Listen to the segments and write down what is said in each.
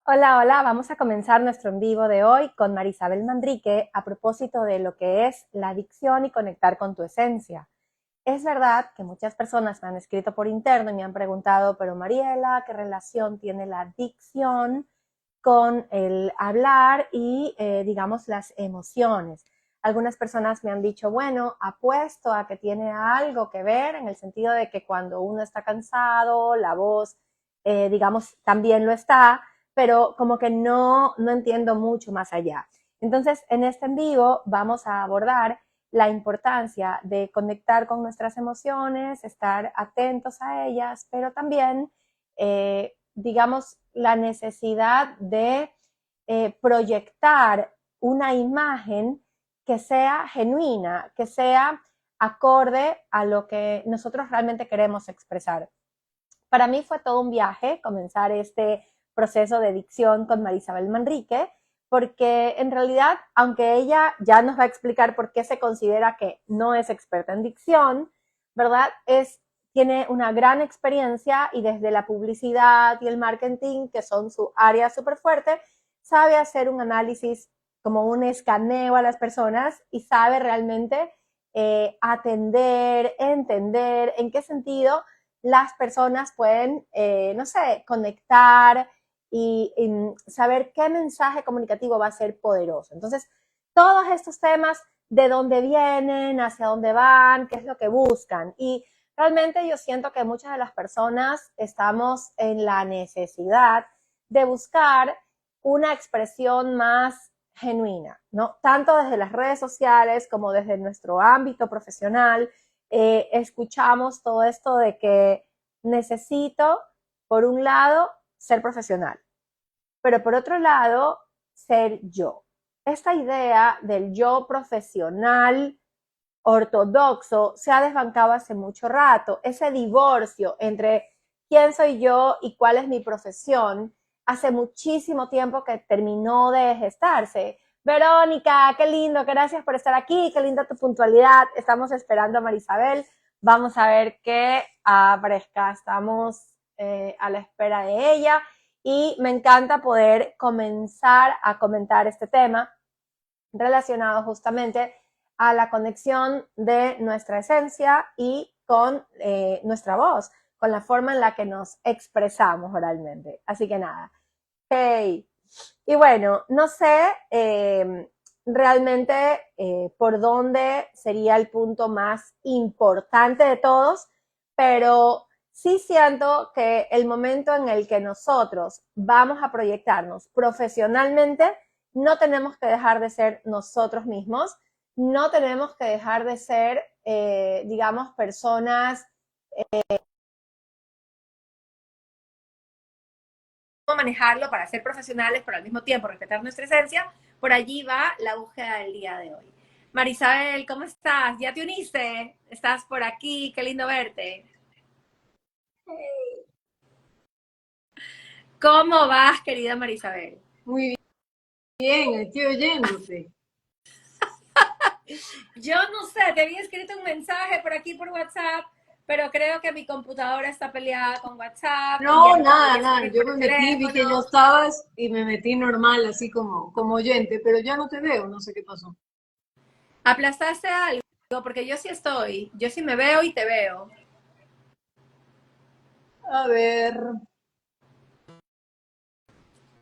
Hola, hola, vamos a comenzar nuestro en vivo de hoy con Marisabel Manrique a propósito de lo que es la adicción y conectar con tu esencia. Es verdad que muchas personas me han escrito por interno y me han preguntado, pero Mariela, ¿qué relación tiene la adicción con el hablar y, digamos, las emociones? Algunas personas me han dicho, bueno, apuesto a que tiene algo que ver en el sentido de que cuando uno está cansado, la voz, digamos, también lo está, pero como que no entiendo mucho más allá. Entonces, en este en vivo vamos a abordar la importancia de conectar con nuestras emociones, estar atentos a ellas, pero también, digamos, la necesidad de proyectar una imagen que sea genuina, que sea acorde a lo que nosotros realmente queremos expresar. Para mí fue todo un viaje comenzar este proceso de dicción con Marisabel Manrique, porque en realidad, aunque ella ya nos va a explicar por qué se considera que no es experta en dicción, ¿verdad? Tiene una gran experiencia y desde la publicidad y el marketing, que son su área súper fuerte, sabe hacer un análisis como un escaneo a las personas y sabe realmente atender, entender en qué sentido las personas pueden, no sé, conectar y saber qué mensaje comunicativo va a ser poderoso. Entonces, todos estos temas, de dónde vienen, hacia dónde van, qué es lo que buscan. Y realmente yo siento que muchas de las personas estamos en la necesidad de buscar una expresión más genuina, ¿no? Tanto desde las redes sociales como desde nuestro ámbito profesional, escuchamos todo esto de que necesito, por un lado, ser profesional, pero por otro lado, ser yo. Esta idea del yo profesional ortodoxo se ha desbancado hace mucho rato. Ese divorcio entre quién soy yo y cuál es mi profesión hace muchísimo tiempo que terminó de gestarse. Verónica, qué lindo, gracias por estar aquí, qué linda tu puntualidad. Estamos esperando a Marisabel. Vamos a ver qué aparezca. Estamos a la espera de ella y me encanta poder comenzar a comentar este tema relacionado justamente a la conexión de nuestra esencia y con nuestra voz, con la forma en la que nos expresamos oralmente. Así que nada, hey. Y bueno, no sé realmente por dónde sería el punto más importante de todos, pero sí siento que el momento en el que nosotros vamos a proyectarnos profesionalmente, no tenemos que dejar de ser nosotros mismos, no tenemos que dejar de ser, digamos, personas cómo manejarlo para ser profesionales, pero al mismo tiempo respetar nuestra esencia, por allí va la búsqueda del día de hoy. Marisabel, ¿cómo estás? ¿Ya te uniste? ¿Estás por aquí? Qué lindo verte. ¿Cómo vas, querida Marisabel? Muy bien, estoy oyéndote. Yo no sé, te había escrito un mensaje por aquí por WhatsApp, pero creo que mi computadora está peleada con WhatsApp y ya No, no te nada, podía nada. escribir Yo por me el metí, vi que no teléfono. estabas y me metí normal, así como oyente, pero ya no te veo, no sé qué pasó. ¿Aplazaste algo? Porque yo sí estoy, yo sí me veo y te veo. A ver,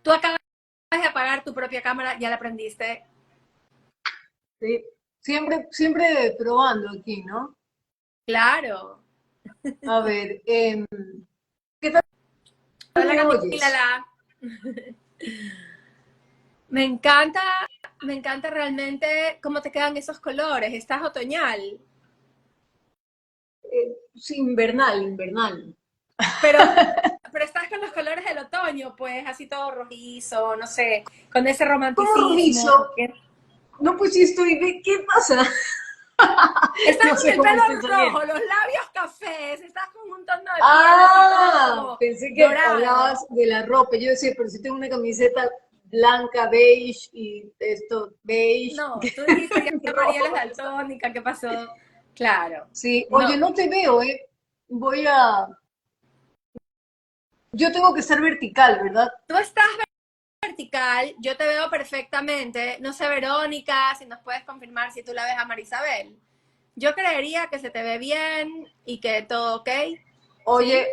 Tú acabas de apagar tu propia cámara, ya la aprendiste. sí, siempre probando aquí, ¿no? Claro. A ver, ¿qué tal Hola me Camila. oyes? Me encanta, me encanta realmente cómo te quedan esos colores. Estás otoñal, Sí, invernal, invernal. pero, pero estás con los colores del otoño, pues así todo rojizo, no sé, con ese ¿Cómo romanticismo. rojizo? No, pues sí estoy, ¿qué pasa? Estás No con sé el cómo pelo estoy rojo, saliendo. los labios cafés, estás con un tono de piel así todo Ah, como pensé que dorado. hablabas de la ropa. Yo decía, pero si tengo una camiseta blanca, beige y esto, beige. No, tú dijiste que Mariela es Rojo. daltónica, ¿qué pasó? Claro. Sí, oye, No, no te veo, ¿eh? Voy a... Yo tengo que ser vertical, ¿verdad? tú estás vertical, yo te veo perfectamente. No sé, Verónica, si nos puedes confirmar si tú la ves a Marisabel. Yo creería que se te ve bien y que todo ok. ¿Sí? Oye,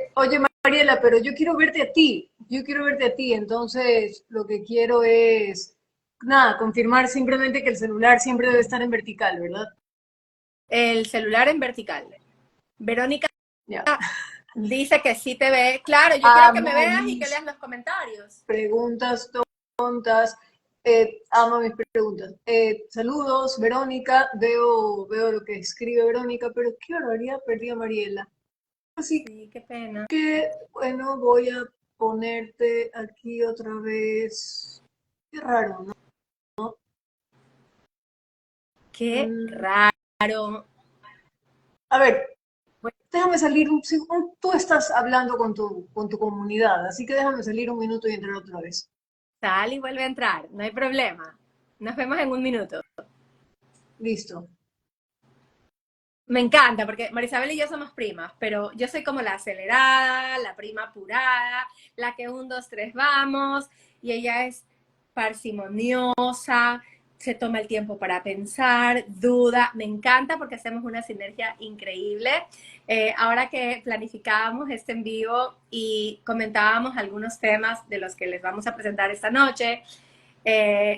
Mariela, pero yo quiero verte a ti, yo quiero verte a ti, entonces lo que quiero es, nada, confirmar simplemente que el celular siempre debe estar en vertical, ¿verdad? El celular en vertical. Verónica Ya. dice que sí te ve. Claro, yo quiero que me Amo veas y que mis leas los comentarios. preguntas tontas, amo mis preguntas. Saludos, Verónica, veo lo que escribe Verónica, pero qué barbaridad, perdí a Mariela. Así Sí, qué pena. que, bueno, voy a ponerte aquí otra vez. Qué raro, ¿no? Qué Mm, raro. a ver, déjame salir tú estás hablando con tu comunidad, así que déjame salir un minuto y entrar otra vez. Sal y vuelve a entrar, no hay problema. Nos vemos en un minuto. Listo. Me encanta porque Marisabel y yo somos primas, pero yo soy como la acelerada, la prima apurada, la que un, dos, tres, vamos, y ella es parsimoniosa, se toma el tiempo para pensar, duda, me encanta porque hacemos una sinergia increíble. Ahora que planificábamos este en vivo y comentábamos algunos temas de los que les vamos a presentar esta noche,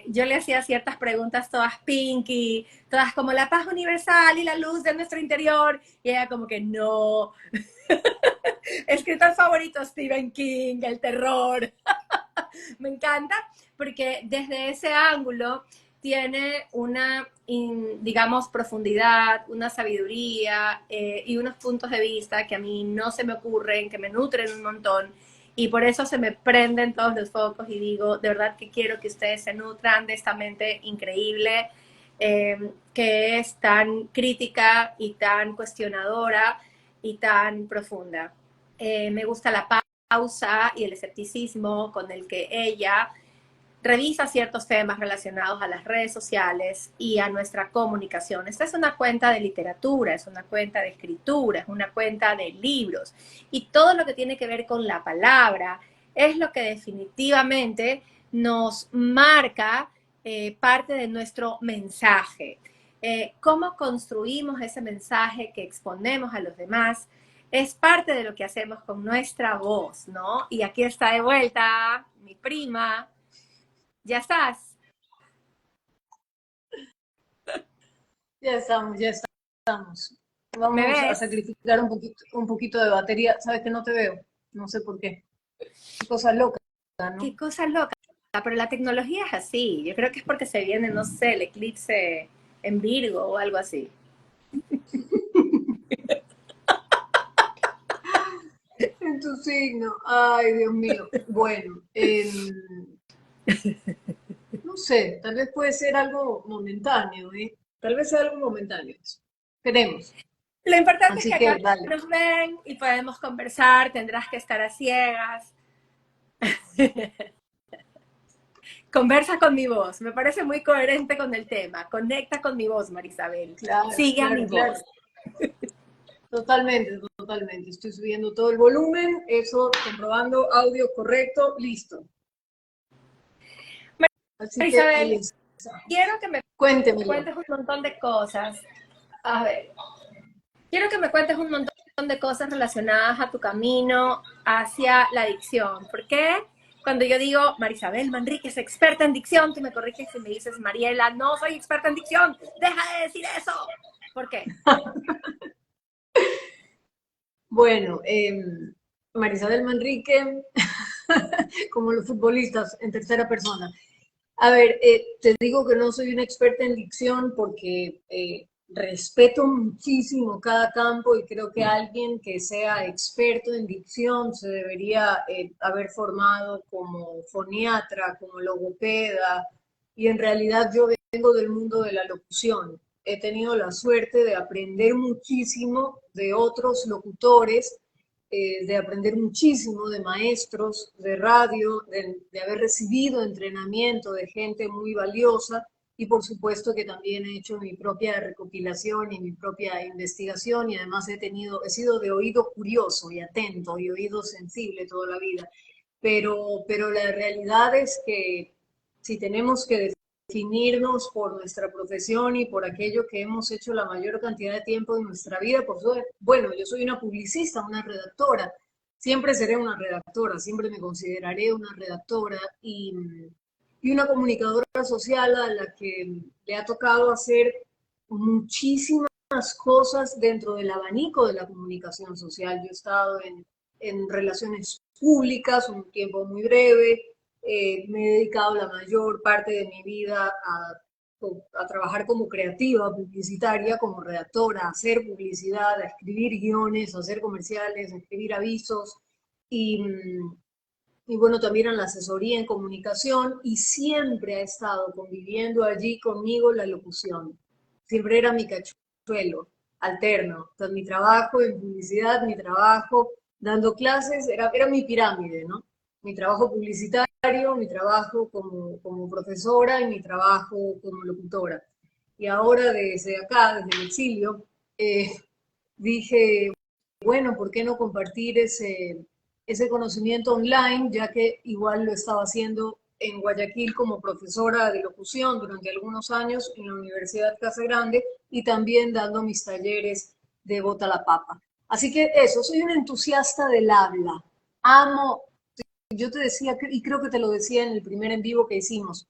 yo le hacía ciertas preguntas todas pinky, todas como la paz universal y la luz de nuestro interior, y ella como que no. Escritor favorito, Stephen King, el terror. Me encanta porque desde ese ángulo tiene una, digamos, profundidad, una sabiduría y unos puntos de vista que a mí no se me ocurren, que me nutren un montón. Y por eso se me prenden todos los focos y digo, de verdad que quiero que ustedes se nutran de esta mente increíble, que es tan crítica y tan cuestionadora y tan profunda. Me gusta la pausa y el escepticismo con el que ella revisa ciertos temas relacionados a las redes sociales y a nuestra comunicación. Esta es una cuenta de literatura, es una cuenta de escritura, es una cuenta de libros y todo lo que tiene que ver con la palabra es lo que definitivamente nos marca parte de nuestro mensaje. Cómo construimos ese mensaje que exponemos a los demás es parte de lo que hacemos con nuestra voz, ¿no? Y aquí está de vuelta mi prima. ¿Ya estás? Ya estamos. ¿Me Vamos a ves? sacrificar un poquito de batería. Sabes que no te veo, no sé por qué. Qué cosa loca, ¿no? Qué cosa loca. Pero la tecnología es así. Yo creo que es porque se viene, no sé, el eclipse en Virgo o algo así. En tu signo. Ay, Dios mío. Bueno, no sé, tal vez puede ser algo momentáneo, ¿eh? Tal vez sea algo momentáneo. Esperemos. Lo importante es Así que acá que dale. nos ven y podemos conversar. Tendrás que estar a ciegas. Conversa con mi voz. Me parece muy coherente con el tema. Conecta con mi voz, Marisabel. Claro, Sigue a mi claro, claro. voz. Totalmente, totalmente. Estoy subiendo todo el volumen, eso, comprobando audio correcto, listo. Así que ahí Marisabel, está. quiero que me Cuéntemelo. cuentes un montón de cosas. A ver, quiero que me cuentes un montón de cosas relacionadas a tu camino hacia la dicción. ¿Por qué? Cuando yo digo Marisabel Manrique es experta en dicción, tú me corriges y me dices, Mariela, no soy experta en dicción, deja de decir eso. ¿Por qué? Bueno, Marisabel Manrique, como los futbolistas en tercera persona. A ver, te digo que no soy una experta en dicción porque respeto muchísimo cada campo y creo que alguien que sea experto en dicción se debería haber formado como foniatra, como logopeda, y en realidad yo vengo del mundo de la locución. He tenido la suerte de aprender muchísimo de otros locutores, de aprender muchísimo de maestros de radio, de haber recibido entrenamiento de gente muy valiosa y por supuesto que también he hecho mi propia recopilación y mi propia investigación y además he sido de oído curioso y atento y oído sensible toda la vida. pero la realidad es que si tenemos que definirnos por nuestra profesión y por aquello que hemos hecho la mayor cantidad de tiempo de nuestra vida, pues bueno, yo soy una publicista, una redactora, siempre seré una redactora, siempre me consideraré una redactora y una comunicadora social a la que le ha tocado hacer muchísimas cosas dentro del abanico de la comunicación social. Yo he estado en relaciones públicas un tiempo muy breve, me he dedicado la mayor parte de mi vida a trabajar como creativa publicitaria, como redactora, a hacer publicidad, a escribir guiones, a hacer comerciales, a escribir avisos y, y bueno, también en la asesoría en comunicación y siempre ha estado conviviendo allí conmigo la locución. Siempre era mi cachuelo alterno. Entonces, mi trabajo en publicidad, mi trabajo dando clases, era mi pirámide, ¿no? Mi trabajo publicitario, mi trabajo como profesora y mi trabajo como locutora. Y ahora desde acá, desde el exilio, dije, bueno, ¿por qué no compartir ese conocimiento online, ya que igual lo estaba haciendo en Guayaquil como profesora de locución durante algunos años en la Universidad Casa Grande y también dando mis talleres de Bota la Papa? Así que eso, soy una entusiasta del habla. Amo, yo te decía, y creo que te lo decía en el primer en vivo que hicimos,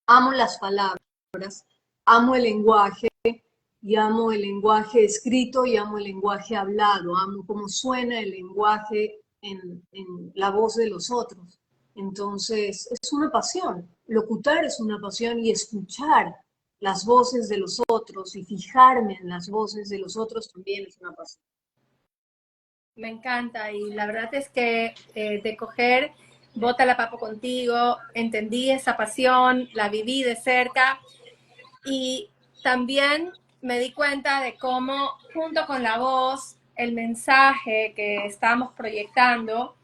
amo las palabras, amo el lenguaje, y amo el lenguaje escrito y amo el lenguaje hablado, amo cómo suena el lenguaje en la voz de los otros. Entonces, es una pasión. Locutar es una pasión y escuchar las voces de los otros y fijarme en las voces de los otros también es una pasión. Me encanta y la verdad es que de coger Bota la Papa contigo, entendí esa pasión, la viví de cerca y también me di cuenta de cómo junto con la voz, el mensaje que estamos proyectando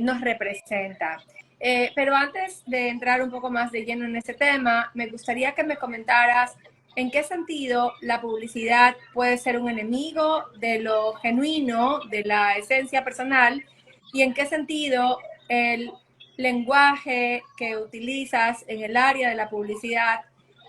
nos representa. Pero antes de entrar un poco más de lleno en este tema, me gustaría que me comentaras en qué sentido la publicidad puede ser un enemigo de lo genuino, de la esencia personal, y en qué sentido el lenguaje que utilizas en el área de la publicidad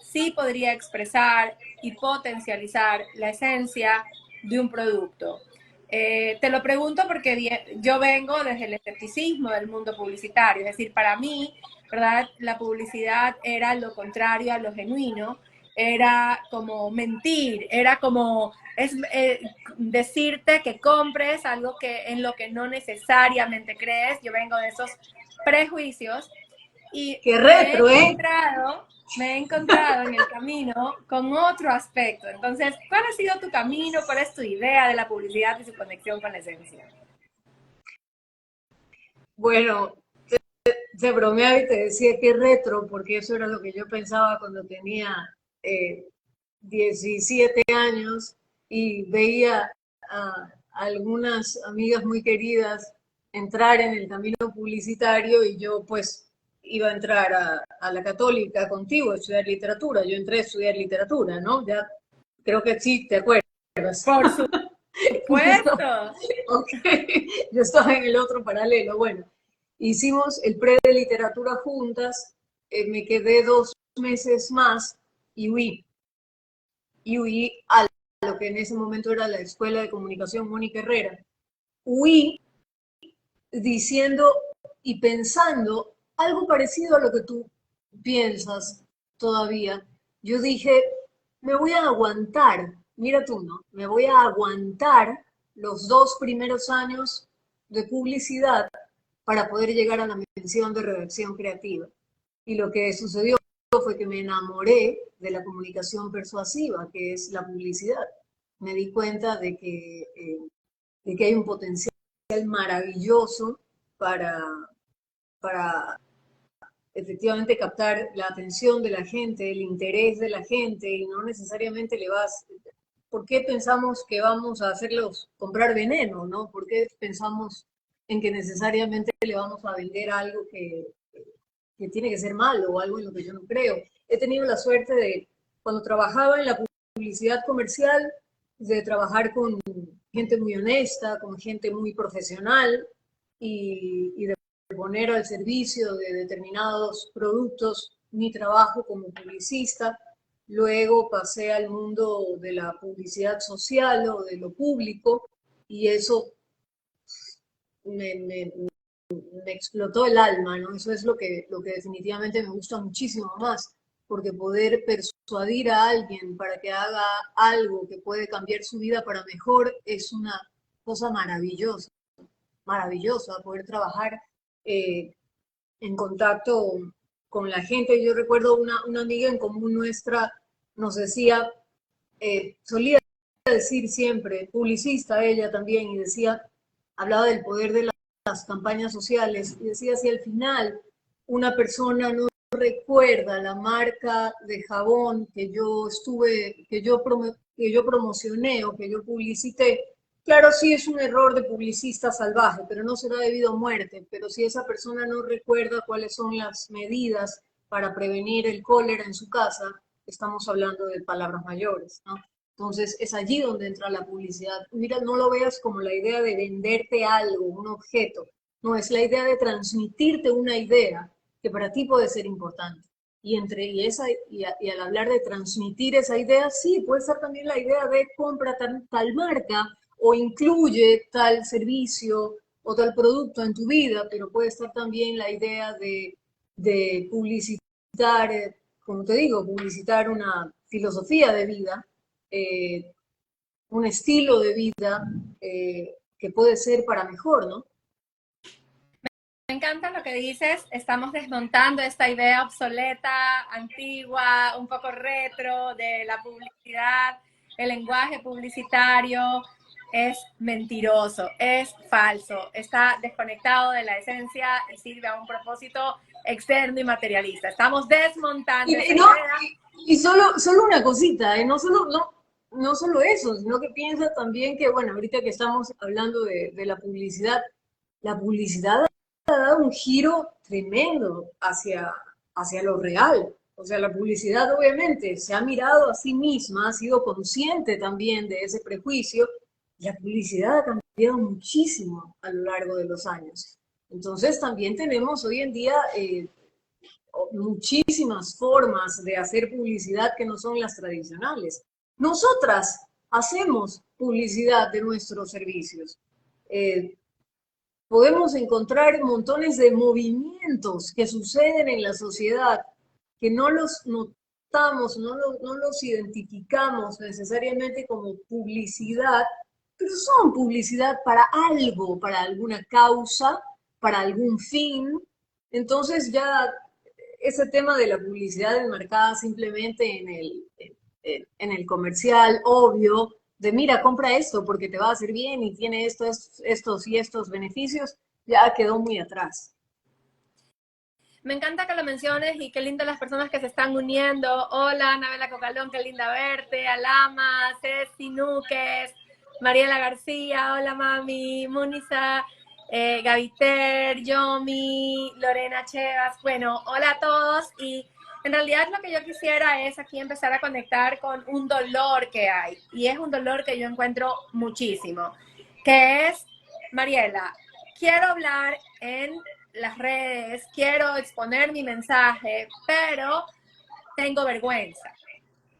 sí podría expresar y potencializar la esencia de un producto. Te lo pregunto porque yo vengo desde el escepticismo del mundo publicitario, es decir, para mí, ¿verdad? La publicidad era lo contrario a lo genuino, era como mentir, era como decirte que compres algo que en lo que no necesariamente crees. Yo vengo de esos prejuicios y ¡Qué retro, eh! me he encontrado en el camino con otro aspecto. Entonces, ¿cuál ha sido tu camino? ¿Cuál es tu idea de la publicidad y su conexión con la esencia? Bueno, se bromeaba y te decía que retro, porque eso era lo que yo pensaba cuando tenía eh, 17 años y veía a algunas amigas muy queridas entrar en el camino publicitario y yo pues iba a entrar a la Católica contigo a estudiar literatura. Yo entré a estudiar literatura, ¿no? Ya creo que sí, te acuerdas. Por No, supuesto. ok, yo estaba en el otro paralelo. Bueno, hicimos el pre de literatura juntas, me quedé 2 meses más y huí a lo que en ese momento era la Escuela de Comunicación Mónica Herrera. Huí diciendo y pensando algo parecido a lo que tú piensas todavía. Yo dije, me voy a aguantar, mira tú, ¿no? Me voy a aguantar los 2 primeros años de publicidad para poder llegar a la mención de redacción creativa. Y lo que sucedió fue que me enamoré de la comunicación persuasiva, que es la publicidad. Me di cuenta de que hay un potencial maravilloso para, para efectivamente captar la atención de la gente, el interés de la gente y no necesariamente le vas... ¿Por qué pensamos que vamos a hacerlos comprar veneno, no? ¿Por qué pensamos en que necesariamente le vamos a vender algo que tiene que ser malo o algo en lo que yo no creo? He tenido la suerte de, cuando trabajaba en la publicidad comercial, de trabajar con gente muy honesta, con gente muy profesional y de poner al servicio de determinados productos mi trabajo como publicista. Luego pasé al mundo de la publicidad social o de lo público y eso me, me- me explotó el alma, ¿no? Eso es lo que definitivamente me gusta muchísimo más, porque poder persuadir a alguien para que haga algo que puede cambiar su vida para mejor es una cosa maravillosa, maravillosa, poder trabajar eh, en contacto con la gente. Yo recuerdo una amiga en común nuestra nos decía, solía decir siempre, publicista ella también, y decía, hablaba del poder de las campañas sociales, y decía, si al final una persona no recuerda la marca de jabón que yo estuve, que yo promocioné o que yo publicité, claro, sí es un error de publicista salvaje, pero no será debido a muerte. Pero si esa persona no recuerda cuáles son las medidas para prevenir el cólera en su casa, estamos hablando de palabras mayores, ¿no? Entonces es allí donde entra la publicidad. Mira, no lo veas como la idea de venderte algo, un objeto. No, es la idea de transmitirte una idea que para ti puede ser importante. Y al hablar de transmitir esa idea, sí, puede ser también la idea de compra tal marca o incluye tal servicio o tal producto en tu vida, pero puede estar también la idea de publicitar, como te digo, publicitar una filosofía de vida, eh, un estilo de vida que puede ser para mejor, ¿no? Me encanta lo que dices, estamos desmontando esta idea obsoleta, antigua, un poco retro de la publicidad, el lenguaje publicitario es mentiroso, es falso, está desconectado de la esencia y sirve a un propósito externo y materialista. Estamos desmontando esa No, idea. y solo una cosita, no solo eso, sino que piensa también que, bueno, ahorita que estamos hablando de la publicidad ha dado un giro tremendo hacia lo real. O sea, la publicidad obviamente se ha mirado a sí misma, ha sido consciente también de ese prejuicio. La publicidad ha cambiado muchísimo a lo largo de los años. Entonces también tenemos hoy en día muchísimas formas de hacer publicidad que no son las tradicionales. Nosotras hacemos publicidad de nuestros servicios. Eh, Podemos encontrar montones de movimientos que suceden en la sociedad que no los notamos, no los identificamos necesariamente como publicidad, pero son publicidad para algo, para alguna causa, para algún fin. Entonces ya ese tema de la publicidad enmarcada simplemente en el comercial, obvio, de mira, compra esto porque te va a hacer bien y tiene estos y estos beneficios, ya quedó muy atrás. Me encanta que lo menciones y qué lindo las personas que se están uniendo. Hola, Anabela Cocalón, qué linda verte. Alama, Ceci Núquez, Mariela García, hola mami, Munisa, Gaviter, Yomi, Lorena Chevas. Bueno, hola a todos y en realidad lo que yo quisiera es aquí empezar a conectar con un dolor que hay y es un dolor que yo encuentro muchísimo, que es, Mariela, quiero hablar en las redes, quiero exponer mi mensaje, pero tengo vergüenza.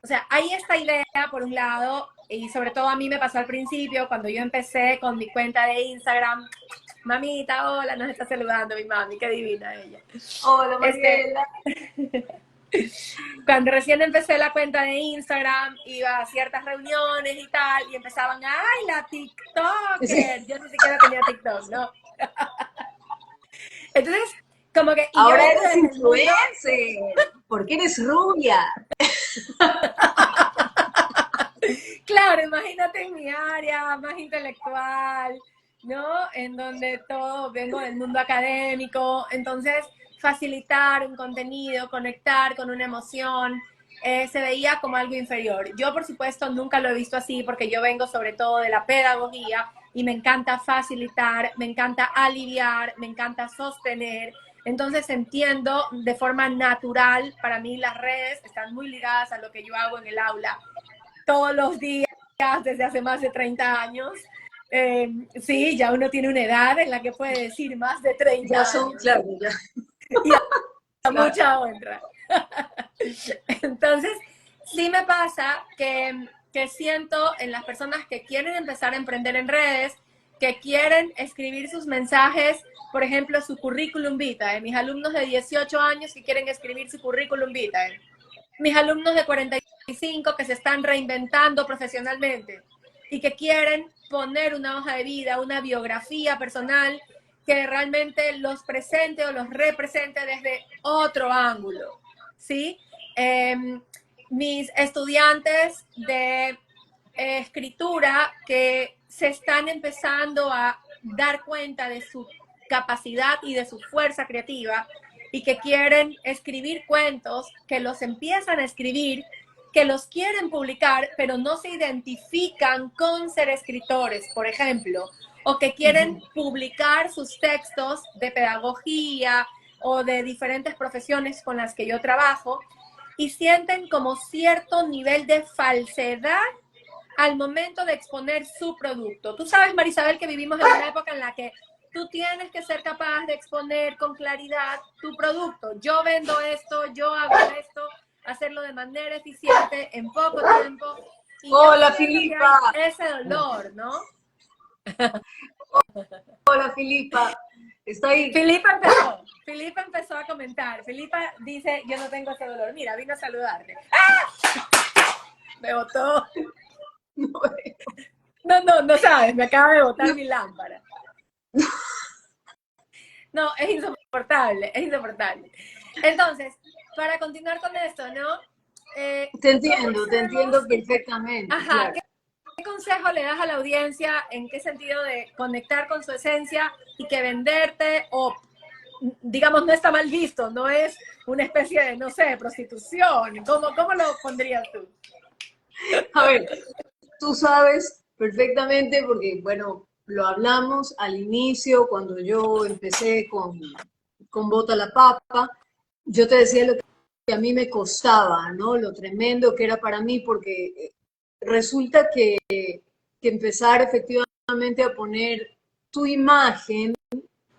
O sea, hay esta idea, por un lado, y sobre todo a mí me pasó al principio, cuando yo empecé con mi cuenta de Instagram. Mamita, hola, nos está saludando mi mami, qué divina ella. Hola, Mariela. Cuando recién empecé la cuenta de Instagram, iba a ciertas reuniones y tal, y empezaban, ¡ay, la TikToker! Sí. Yo ni siquiera tenía TikTok, ¿no? Entonces, como que, y yo Ahora vengo eres desde el mundo. influencer, porque eres rubia. Claro, imagínate en mi área más intelectual, ¿no? En donde todo vengo del mundo académico, entonces facilitar un contenido, conectar con una emoción, se veía como algo inferior. Yo, por supuesto, nunca lo he visto así porque yo vengo sobre todo de la pedagogía y me encanta facilitar, me encanta aliviar, me encanta sostener. Entonces entiendo de forma natural, para mí las redes están muy ligadas a lo que yo hago en el aula todos los días desde hace más de 30 años. Sí, ya uno tiene una edad en la que puede decir más de 30 Ya son, años. claro, ya. Y a Claro. mucha honra. Entonces, sí me pasa que siento en las personas que quieren empezar a emprender en redes, que quieren escribir sus mensajes, por ejemplo, su currículum vitae, mis alumnos de 18 años que quieren escribir su currículum vitae, mis alumnos de 45 que se están reinventando profesionalmente y que quieren poner una hoja de vida, una biografía personal que realmente los presente o los represente desde otro ángulo, ¿sí? Mis estudiantes de escritura que se están empezando a dar cuenta de su capacidad y de su fuerza creativa y que quieren escribir cuentos, que los empiezan a escribir, que los quieren publicar, pero no se identifican con ser escritores, por ejemplo, o que quieren publicar sus textos de pedagogía o de diferentes profesiones con las que yo trabajo y sienten como cierto nivel de falsedad al momento de exponer su producto. Tú sabes, Marisabel, que vivimos en una época en la que tú tienes que ser capaz de exponer con claridad tu producto. Yo vendo esto, yo hago esto, hacerlo de manera eficiente, en poco tiempo. Y yo Hola, siento que Filipa. hay ese dolor, ¿no? Hola, Filipa. Está ahí. Filipa empezó a comentar. Filipa dice, yo no tengo ese dolor. Mira, vino a saludarte. ¡Ah! Me botó. No sabes, me acaba de botar mi lámpara. No, es insoportable, es insoportable. Entonces, para continuar con esto, ¿no? Te entiendo perfectamente, Ajá, claro. ¿qué consejo le das a la audiencia? ¿En qué sentido de conectar con su esencia y que venderte o, digamos, no está mal visto, no es una especie de, no sé, prostitución? ¿Cómo lo pondrías tú? A ver, tú sabes perfectamente porque, bueno, lo hablamos al inicio, cuando yo empecé con Bota la Papa, yo te decía lo que a mí me costaba, ¿no? Lo tremendo que era para mí, porque resulta que empezar efectivamente a poner tu imagen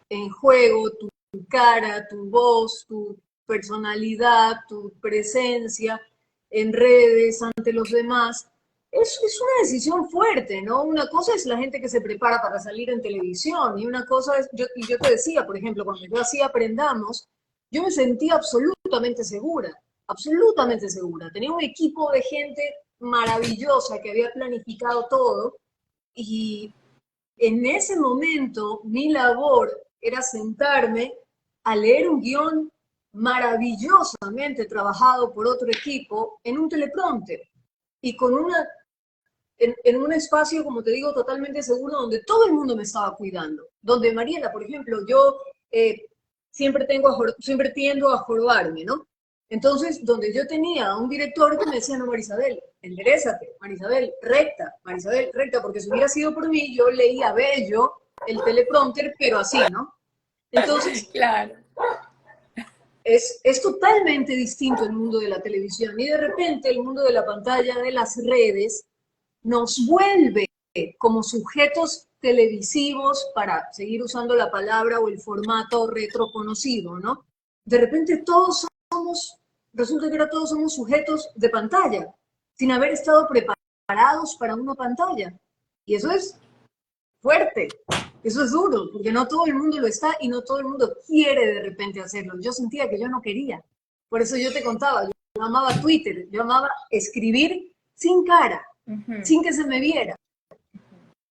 en juego, tu cara, tu voz, tu personalidad, tu presencia en redes ante los demás, es una decisión fuerte, ¿no? Una cosa es la gente que se prepara para salir en televisión y una cosa es, yo te decía, por ejemplo, cuando yo hacía Aprendamos, yo me sentía absolutamente segura. Tenía un equipo de gente maravillosa que había planificado todo y en ese momento mi labor era sentarme a leer un guión maravillosamente trabajado por otro equipo en un teleprompter y con en un espacio, como te digo, totalmente seguro, donde todo el mundo me estaba cuidando. Donde Mariela, por ejemplo, yo siempre tiendo a jorobarme, ¿no? Entonces, donde yo tenía a un director que me decía, no, Marisabel, enderézate, Marisabel, recta, porque si hubiera sido por mí, yo leía bello el teleprompter, pero así, ¿no? Entonces, Claro. es totalmente distinto el mundo de la televisión y de repente el mundo de la pantalla, de las redes, nos vuelve como sujetos televisivos, para seguir usando la palabra o el formato retroconocido, ¿no? De repente resulta que ahora todos somos sujetos de pantalla, sin haber estado preparados para una pantalla. Y eso es fuerte, eso es duro, porque no todo el mundo lo está y no todo el mundo quiere de repente hacerlo. Yo sentía que yo no quería. Por eso yo te contaba, yo amaba Twitter, yo amaba escribir sin cara, sin que se me viera.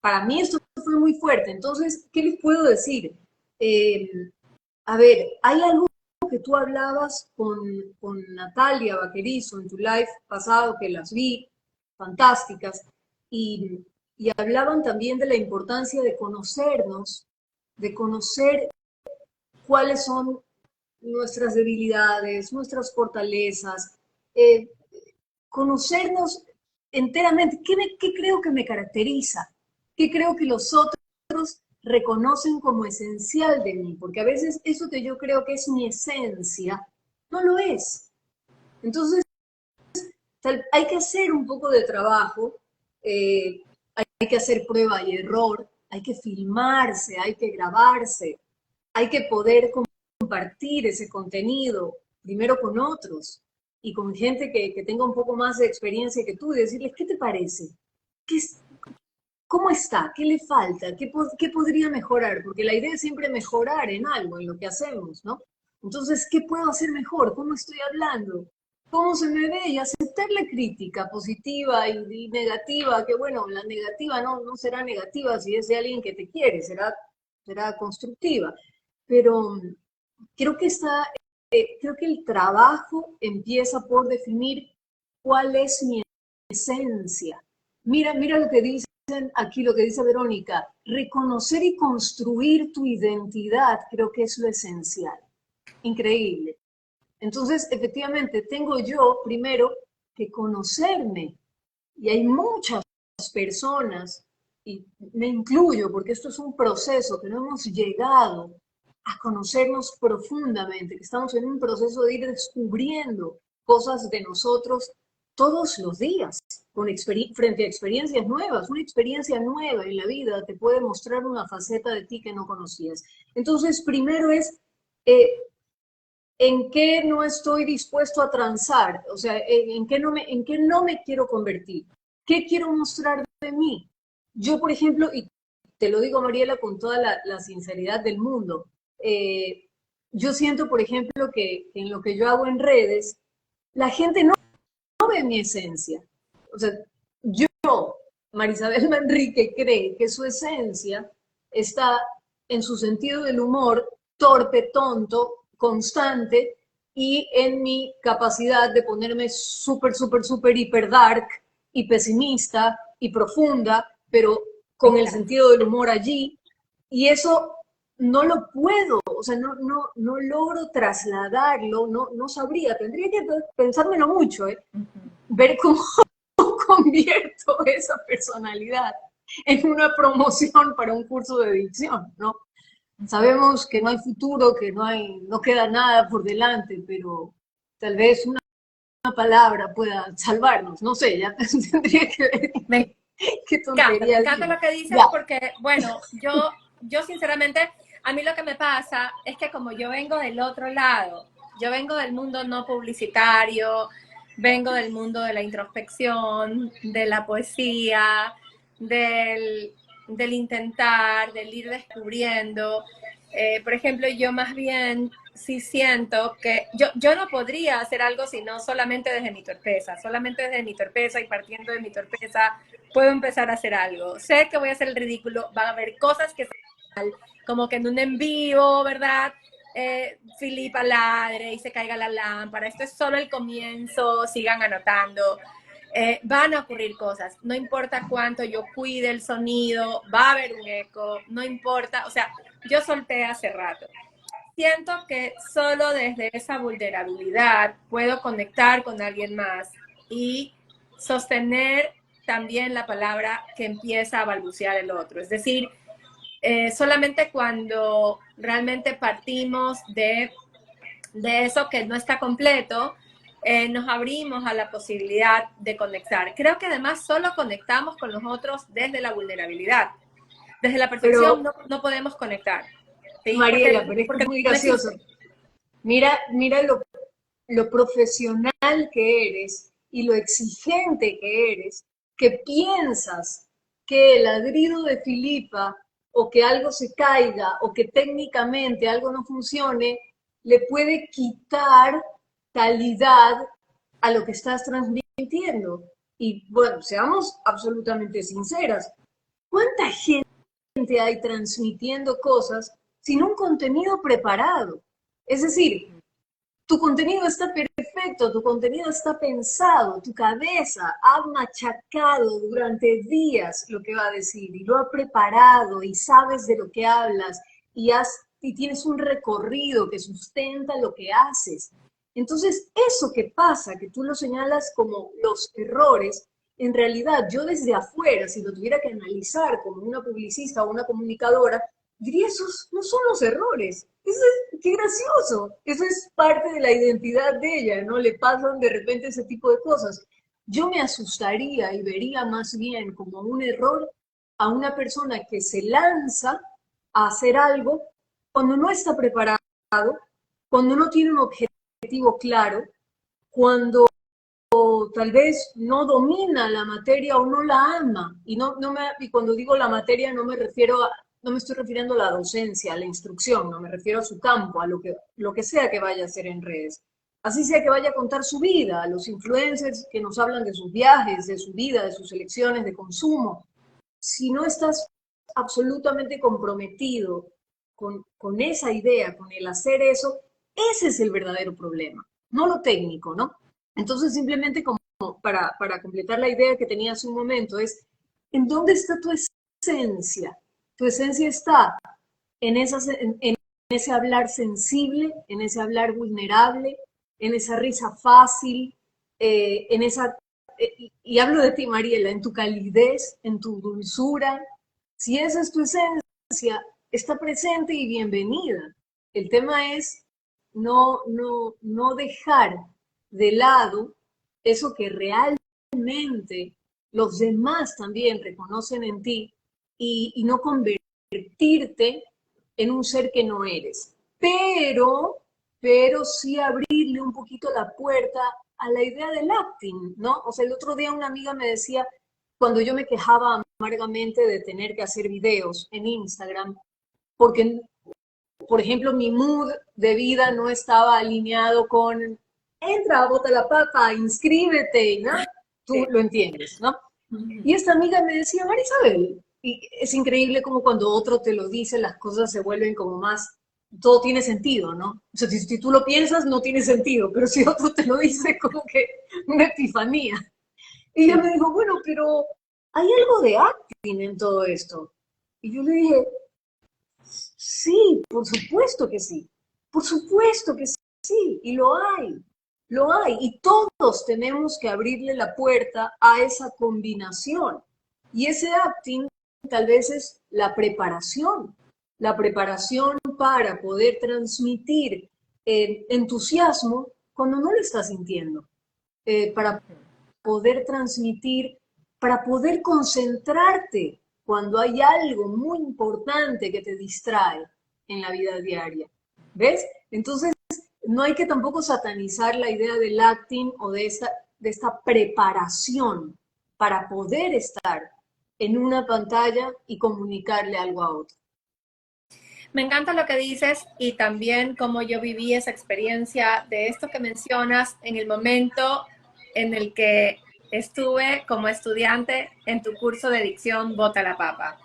Para mí esto fue muy fuerte. Entonces, ¿qué les puedo decir? Eh, a ver, hay algo que tú hablabas con Natalia Vaquerizo en tu live pasado, que las vi, fantásticas, y hablaban también de la importancia de conocernos, de conocer cuáles son nuestras debilidades, nuestras fortalezas, eh, conocernos enteramente. ¿Qué creo que me caracteriza? ¿Qué creo que los otros reconocen como esencial de mí? Porque a veces eso que yo creo que es mi esencia, no lo es. Entonces, hay que hacer un poco de trabajo hay que hacer prueba y error, hay que filmarse, hay que grabarse, hay que poder compartir ese contenido primero con otros y con gente que tenga un poco más de experiencia que tú y decirles, ¿qué te parece? ¿Qué es, ¿Cómo está? ¿Qué le falta? ¿Qué podría mejorar? Porque la idea es siempre mejorar en algo, en lo que hacemos, ¿no? Entonces, ¿qué puedo hacer mejor? ¿Cómo estoy hablando? ¿Cómo se me ve? Y aceptar la crítica positiva y negativa, que bueno, la negativa no será negativa si es de alguien que te quiere, será constructiva. Pero creo que creo que el trabajo empieza por definir cuál es mi esencia. Mira lo que dicen aquí, lo que dice Verónica, reconocer y construir tu identidad creo que es lo esencial. Increíble. Entonces, efectivamente, tengo yo primero que conocerme. Y hay muchas personas, y me incluyo, porque esto es un proceso que no hemos llegado a conocernos profundamente, que estamos en un proceso de ir descubriendo cosas de nosotros todos los días, frente a experiencias nuevas. Una experiencia nueva en la vida te puede mostrar una faceta de ti que no conocías. Entonces, primero es eh, en qué no estoy dispuesto a transar, o sea, en qué no me quiero convertir, qué quiero mostrar de mí. Yo, por ejemplo, y te lo digo, Mariela, con toda la sinceridad del mundo, yo siento, por ejemplo, que en lo que yo hago en redes, la gente no ve mi esencia. O sea, yo, Marisabel Manrique, cree que su esencia está en su sentido del humor torpe, tonto, constante, y en mi capacidad de ponerme súper, súper, súper hiper dark y pesimista y profunda, pero con el sentido del humor allí. Y eso no lo puedo, o sea, no logro trasladarlo, no sabría, tendría que pensármelo mucho, ver cómo convierto esa personalidad en una promoción para un curso de dicción, ¿no? Sabemos que no hay futuro, que no queda nada por delante, pero tal vez una palabra pueda salvarnos, no sé, ya tendría que ver qué tontería. Me encanta lo que dices porque, bueno, yo sinceramente, a mí lo que me pasa es que como yo vengo del otro lado, yo vengo del mundo no publicitario, vengo del mundo de la introspección, de la poesía, del intentar, del ir descubriendo. Por ejemplo, yo más bien sí siento que yo no podría hacer algo si no solamente desde mi torpeza, solamente desde mi torpeza y partiendo de mi torpeza puedo empezar a hacer algo. Sé que voy a hacer el ridículo, van a haber cosas que salen mal, como que en un en vivo, ¿verdad? Filipa ladre y se caiga la lámpara. Esto es solo el comienzo, sigan anotando. Van a ocurrir cosas, no importa cuánto yo cuide el sonido, va a haber un eco, no importa, o sea, yo solté hace rato. Siento que solo desde esa vulnerabilidad puedo conectar con alguien más y sostener también la palabra que empieza a balbucear el otro. Es decir, solamente cuando realmente partimos de eso que no está completo, nos abrimos a la posibilidad de conectar. Creo que además solo conectamos con los otros desde la vulnerabilidad. Desde la perfección no podemos conectar. ¿Sí? Mariela, pero es que es muy gracioso. Mira lo profesional que eres y lo exigente que eres, que piensas que el ladrido de Filipa o que algo se caiga o que técnicamente algo no funcione le puede quitar calidad a lo que estás transmitiendo. Y bueno, seamos absolutamente sinceras. ¿Cuánta gente hay transmitiendo cosas sin un contenido preparado? Es decir, tu contenido está perfecto, tu contenido está pensado, tu cabeza ha machacado durante días lo que va a decir y lo ha preparado y sabes de lo que hablas y tienes un recorrido que sustenta lo que haces. Entonces, eso que pasa, que tú lo señalas como los errores, en realidad yo desde afuera, si lo tuviera que analizar como una publicista o una comunicadora, diría, esos no son los errores. Qué gracioso. Eso es parte de la identidad de ella, ¿no? Le pasan de repente ese tipo de cosas. yo me asustaría y vería más bien como un error a una persona que se lanza a hacer algo cuando no está preparado, cuando no tiene un objetivo claro, cuando tal vez no domina la materia o no la ama. Y cuando digo la materia no me estoy refiriendo a la docencia, a la instrucción, no me refiero a su campo, a lo que sea que vaya a hacer en redes. Así sea que vaya a contar su vida, a los influencers que nos hablan de sus viajes, de su vida, de sus elecciones de consumo. Si no estás absolutamente comprometido con esa idea, con el hacer eso, ese es el verdadero problema, no lo técnico, ¿no? Entonces, simplemente como para completar la idea que tenía hace un momento, es, ¿en dónde está tu esencia? Tu esencia está en ese hablar sensible, en ese hablar vulnerable, en esa risa fácil, en esa, y hablo de ti, Mariela, en tu calidez, en tu dulzura. Si esa es tu esencia, está presente y bienvenida. El tema es no dejar de lado eso que realmente los demás también reconocen en ti y no convertirte en un ser que no eres. Pero sí abrirle un poquito la puerta a la idea del acting, ¿no? O sea, el otro día una amiga me decía, cuando yo me quejaba amargamente de tener que hacer videos en Instagram, porque, por ejemplo, mi mood de vida no estaba alineado con, entra, bota la papa, inscríbete, ¿no? Tú lo entiendes, ¿no? Y esta amiga me decía, Marisabel, y es increíble como cuando otro te lo dice, las cosas se vuelven como más, todo tiene sentido, ¿no? O sea, si tú lo piensas, no tiene sentido, pero si otro te lo dice, como que una epifanía. Y ella me dijo, bueno, pero hay algo de acting en todo esto. Y yo le dije, sí, por supuesto que sí, por supuesto que sí, y lo hay, y todos tenemos que abrirle la puerta a esa combinación. Y ese acting tal vez es la preparación para poder transmitir entusiasmo cuando no lo estás sintiendo, para poder transmitir, para poder concentrarte cuando hay algo muy importante que te distrae en la vida diaria. ¿Ves? Entonces, no hay que tampoco satanizar la idea del acting o de esta preparación para poder estar en una pantalla y comunicarle algo a otro. Me encanta lo que dices y también cómo yo viví esa experiencia de esto que mencionas en el momento en el que estuve como estudiante en tu curso de dicción Bota la Papa.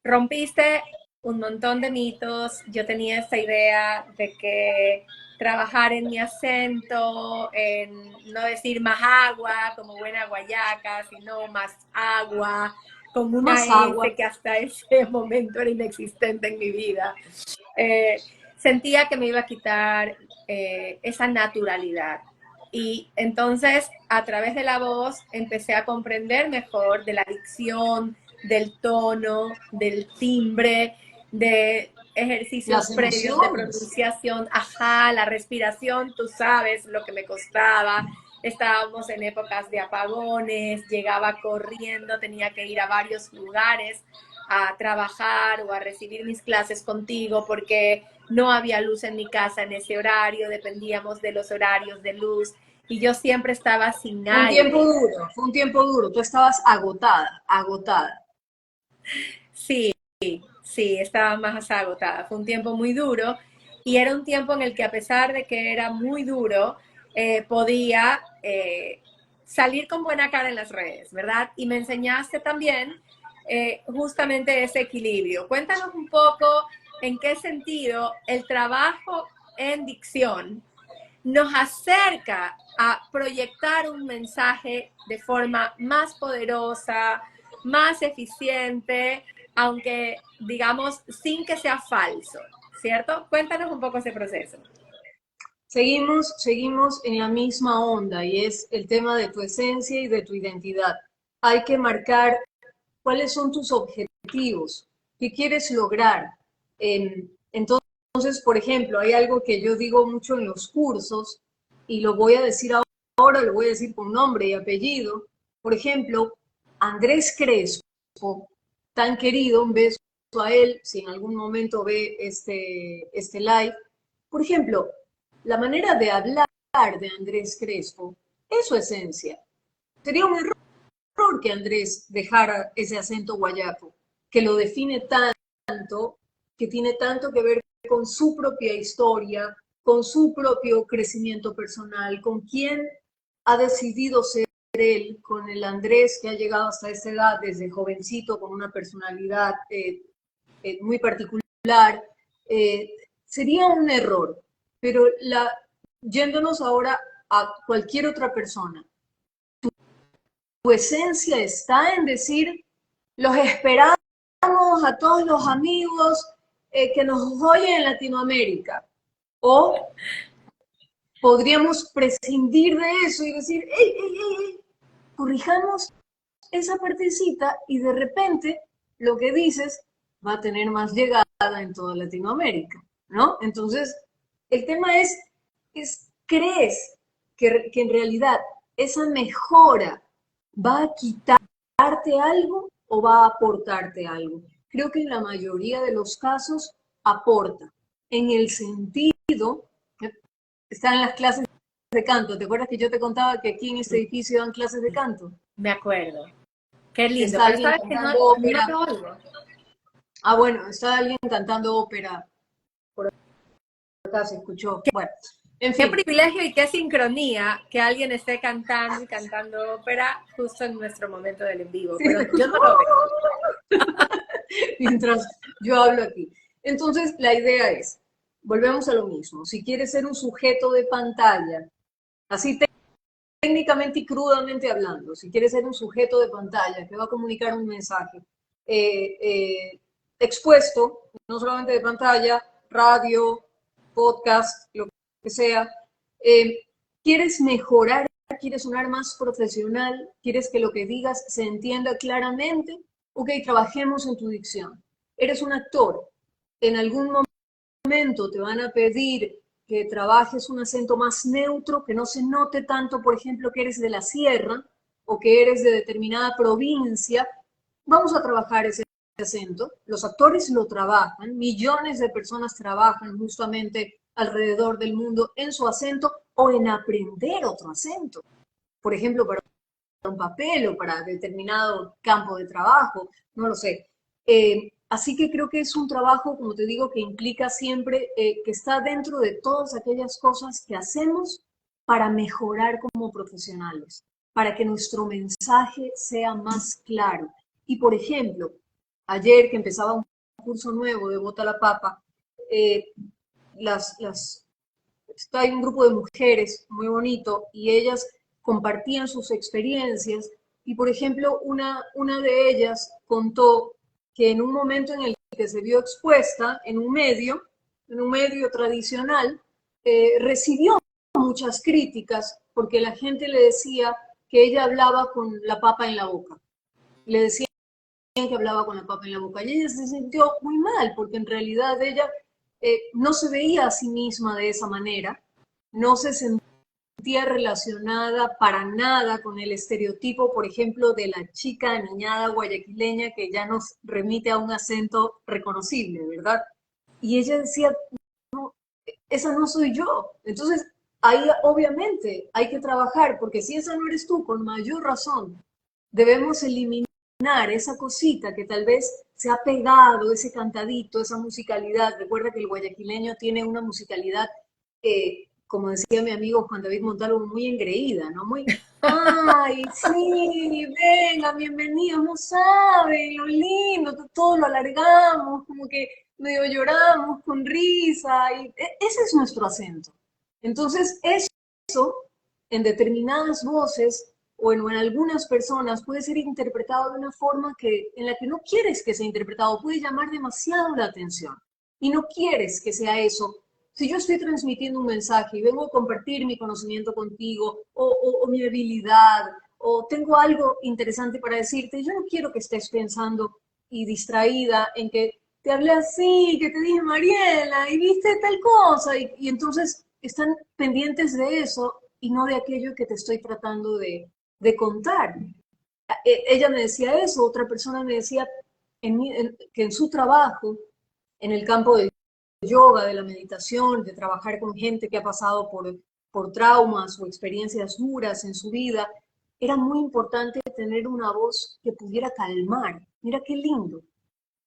Rompiste un montón de mitos. Yo tenía esta idea de que trabajar en mi acento, en no decir más agua como buena guayaca, sino más agua, con una Más agua. S que hasta ese momento era inexistente en mi vida. Sentía que me iba a quitar esa naturalidad. Y entonces, a través de la voz, empecé a comprender mejor de la dicción, del tono, del timbre, de ejercicios Las previos de emociones. pronunciación, ajá, la respiración, tú sabes lo que me costaba. Estábamos en épocas de apagones, llegaba corriendo, tenía que ir a varios lugares a trabajar o a recibir mis clases contigo porque no había luz en mi casa en ese horario, dependíamos de los horarios de luz y yo siempre estaba sin Fue un tiempo aire. duro, fue un tiempo duro. Tú estabas agotada, agotada. Sí, sí, estaba más agotada. Fue un tiempo muy duro y era un tiempo en el que a pesar de que era muy duro, podía salir con buena cara en las redes, ¿verdad? Y me enseñaste también justamente ese equilibrio. Cuéntanos un poco en qué sentido el trabajo en dicción nos acerca a proyectar un mensaje de forma más poderosa, más eficiente, aunque digamos sin que sea falso, ¿cierto? Cuéntanos un poco ese proceso. Seguimos en la misma onda y es el tema de tu esencia y de tu identidad. Hay que marcar cuáles son tus objetivos, qué quieres lograr. Entonces, por ejemplo, hay algo que yo digo mucho en los cursos y lo voy a decir ahora lo voy a decir con nombre y apellido. Por ejemplo, Andrés Crespo, tan querido, un beso a él, si en algún momento ve este live. Por ejemplo, la manera de hablar de Andrés Crespo es su esencia. Sería un error que Andrés dejara ese acento guayaco, que lo define tanto, que tiene tanto que ver con su propia historia, con su propio crecimiento personal, con quién ha decidido ser él, con el Andrés que ha llegado hasta esta edad desde jovencito, con una personalidad muy particular. Sería un error, pero yéndonos ahora a cualquier otra persona, tu esencia está en decir, los esperamos a todos los amigos que nos oyen en Latinoamérica. O podríamos prescindir de eso y decir, hey, corrijamos esa partecita y de repente lo que dices va a tener más llegada en toda Latinoamérica, ¿no? Entonces, el tema es ¿crees que en realidad esa mejora va a quitarte algo o va a aportarte algo? Creo que en la mayoría de los casos aporta, en el sentido, están las clases de canto. ¿Te acuerdas que yo te contaba que aquí en este edificio dan clases de canto? Me acuerdo. Qué lindo. Está Pero alguien sabes que no, cantando ópera. no te oigo. Ah, bueno, está alguien cantando ópera. Por acá se escuchó. Bueno, en Qué fin. privilegio y qué sincronía que alguien esté cantando y cantando ópera justo en nuestro momento del en vivo. Sí, Pero yo no lo veo. mientras yo hablo aquí. Entonces, la idea es, volvemos a lo mismo. Si quieres ser un sujeto de pantalla, así técnicamente y crudamente hablando, si quieres ser un sujeto de pantalla que va a comunicar un mensaje expuesto, no solamente de pantalla, radio, podcast, lo que sea, quieres mejorar, quieres sonar más profesional, quieres que lo que digas se entienda claramente, ok, trabajemos en tu dicción. Eres un actor, en algún momento te van a pedir que trabajes un acento más neutro, que no se note tanto, por ejemplo, que eres de la sierra o que eres de determinada provincia. Vamos a trabajar ese acento. Los actores lo trabajan, millones de personas trabajan justamente alrededor del mundo en su acento o en aprender otro acento. Por ejemplo, para un papel o para determinado campo de trabajo, no lo sé. Así que creo que es un trabajo, como te digo, que implica siempre que está dentro de todas aquellas cosas que hacemos para mejorar como profesionales, para que nuestro mensaje sea más claro. Y por ejemplo, ayer que empezaba un curso nuevo de Bota la Papa, hay un grupo de mujeres muy bonito y ellas compartían sus experiencias y, por ejemplo, una de ellas contó que en un momento en el que se vio expuesta en un medio tradicional, recibió muchas críticas porque la gente le decía que ella hablaba con la papa en la boca. Le decían que hablaba con la papa en la boca y ella se sintió muy mal porque en realidad ella no se veía a sí misma de esa manera, no se sentía relacionada para nada con el estereotipo, por ejemplo, de la chica aniñada guayaquileña que ya nos remite a un acento reconocible, ¿verdad? Y ella decía, no, esa no soy yo. Entonces, ahí obviamente hay que trabajar, porque si esa no eres tú, con mayor razón, debemos eliminar esa cosita que tal vez se ha pegado, ese cantadito, esa musicalidad. Recuerda que el guayaquileño tiene una musicalidad, como decía mi amigo Juan David Montalvo, muy engreída, ¿no? Muy, ay, sí, venga, bienvenidos, no saben lo lindo, todo lo alargamos, como que medio lloramos con risa, y ese es nuestro acento. Entonces, eso en determinadas voces o en algunas personas puede ser interpretado de una forma en la que no quieres que sea interpretado, puede llamar demasiado la atención y no quieres que sea eso. Si yo estoy transmitiendo un mensaje y vengo a compartir mi conocimiento contigo o mi habilidad o tengo algo interesante para decirte, yo no quiero que estés pensando y distraída en que te hablé así, que te dije Mariela y viste tal cosa y entonces están pendientes de eso y no de aquello que te estoy tratando de contar. Ella me decía eso, otra persona me decía que en su trabajo, en el campo del yoga, de la meditación, de trabajar con gente que ha pasado por traumas o experiencias duras en su vida, era muy importante tener una voz que pudiera calmar. Mira qué lindo.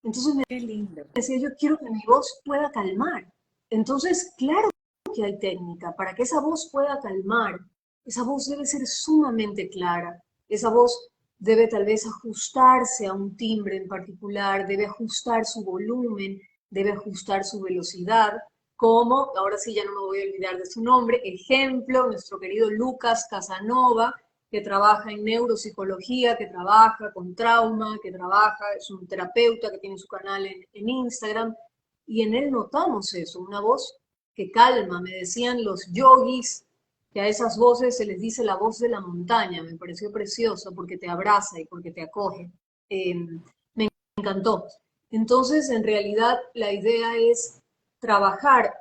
Entonces me Qué lindo. decía, yo quiero que mi voz pueda calmar. Entonces, claro que hay técnica. Para que esa voz pueda calmar, esa voz debe ser sumamente clara. Esa voz debe tal vez ajustarse a un timbre en particular, debe ajustar su volumen, debe ajustar su velocidad, como, ahora sí ya no me voy a olvidar de su nombre, ejemplo, nuestro querido Lucas Casanova, que trabaja en neuropsicología, que trabaja con trauma, que trabaja, es un terapeuta que tiene su canal en Instagram, y en él notamos eso, una voz que calma. Me decían los yogis que a esas voces se les dice la voz de la montaña. Me pareció precioso porque te abraza y porque te acoge. Me encantó. Entonces, en realidad, la idea es trabajar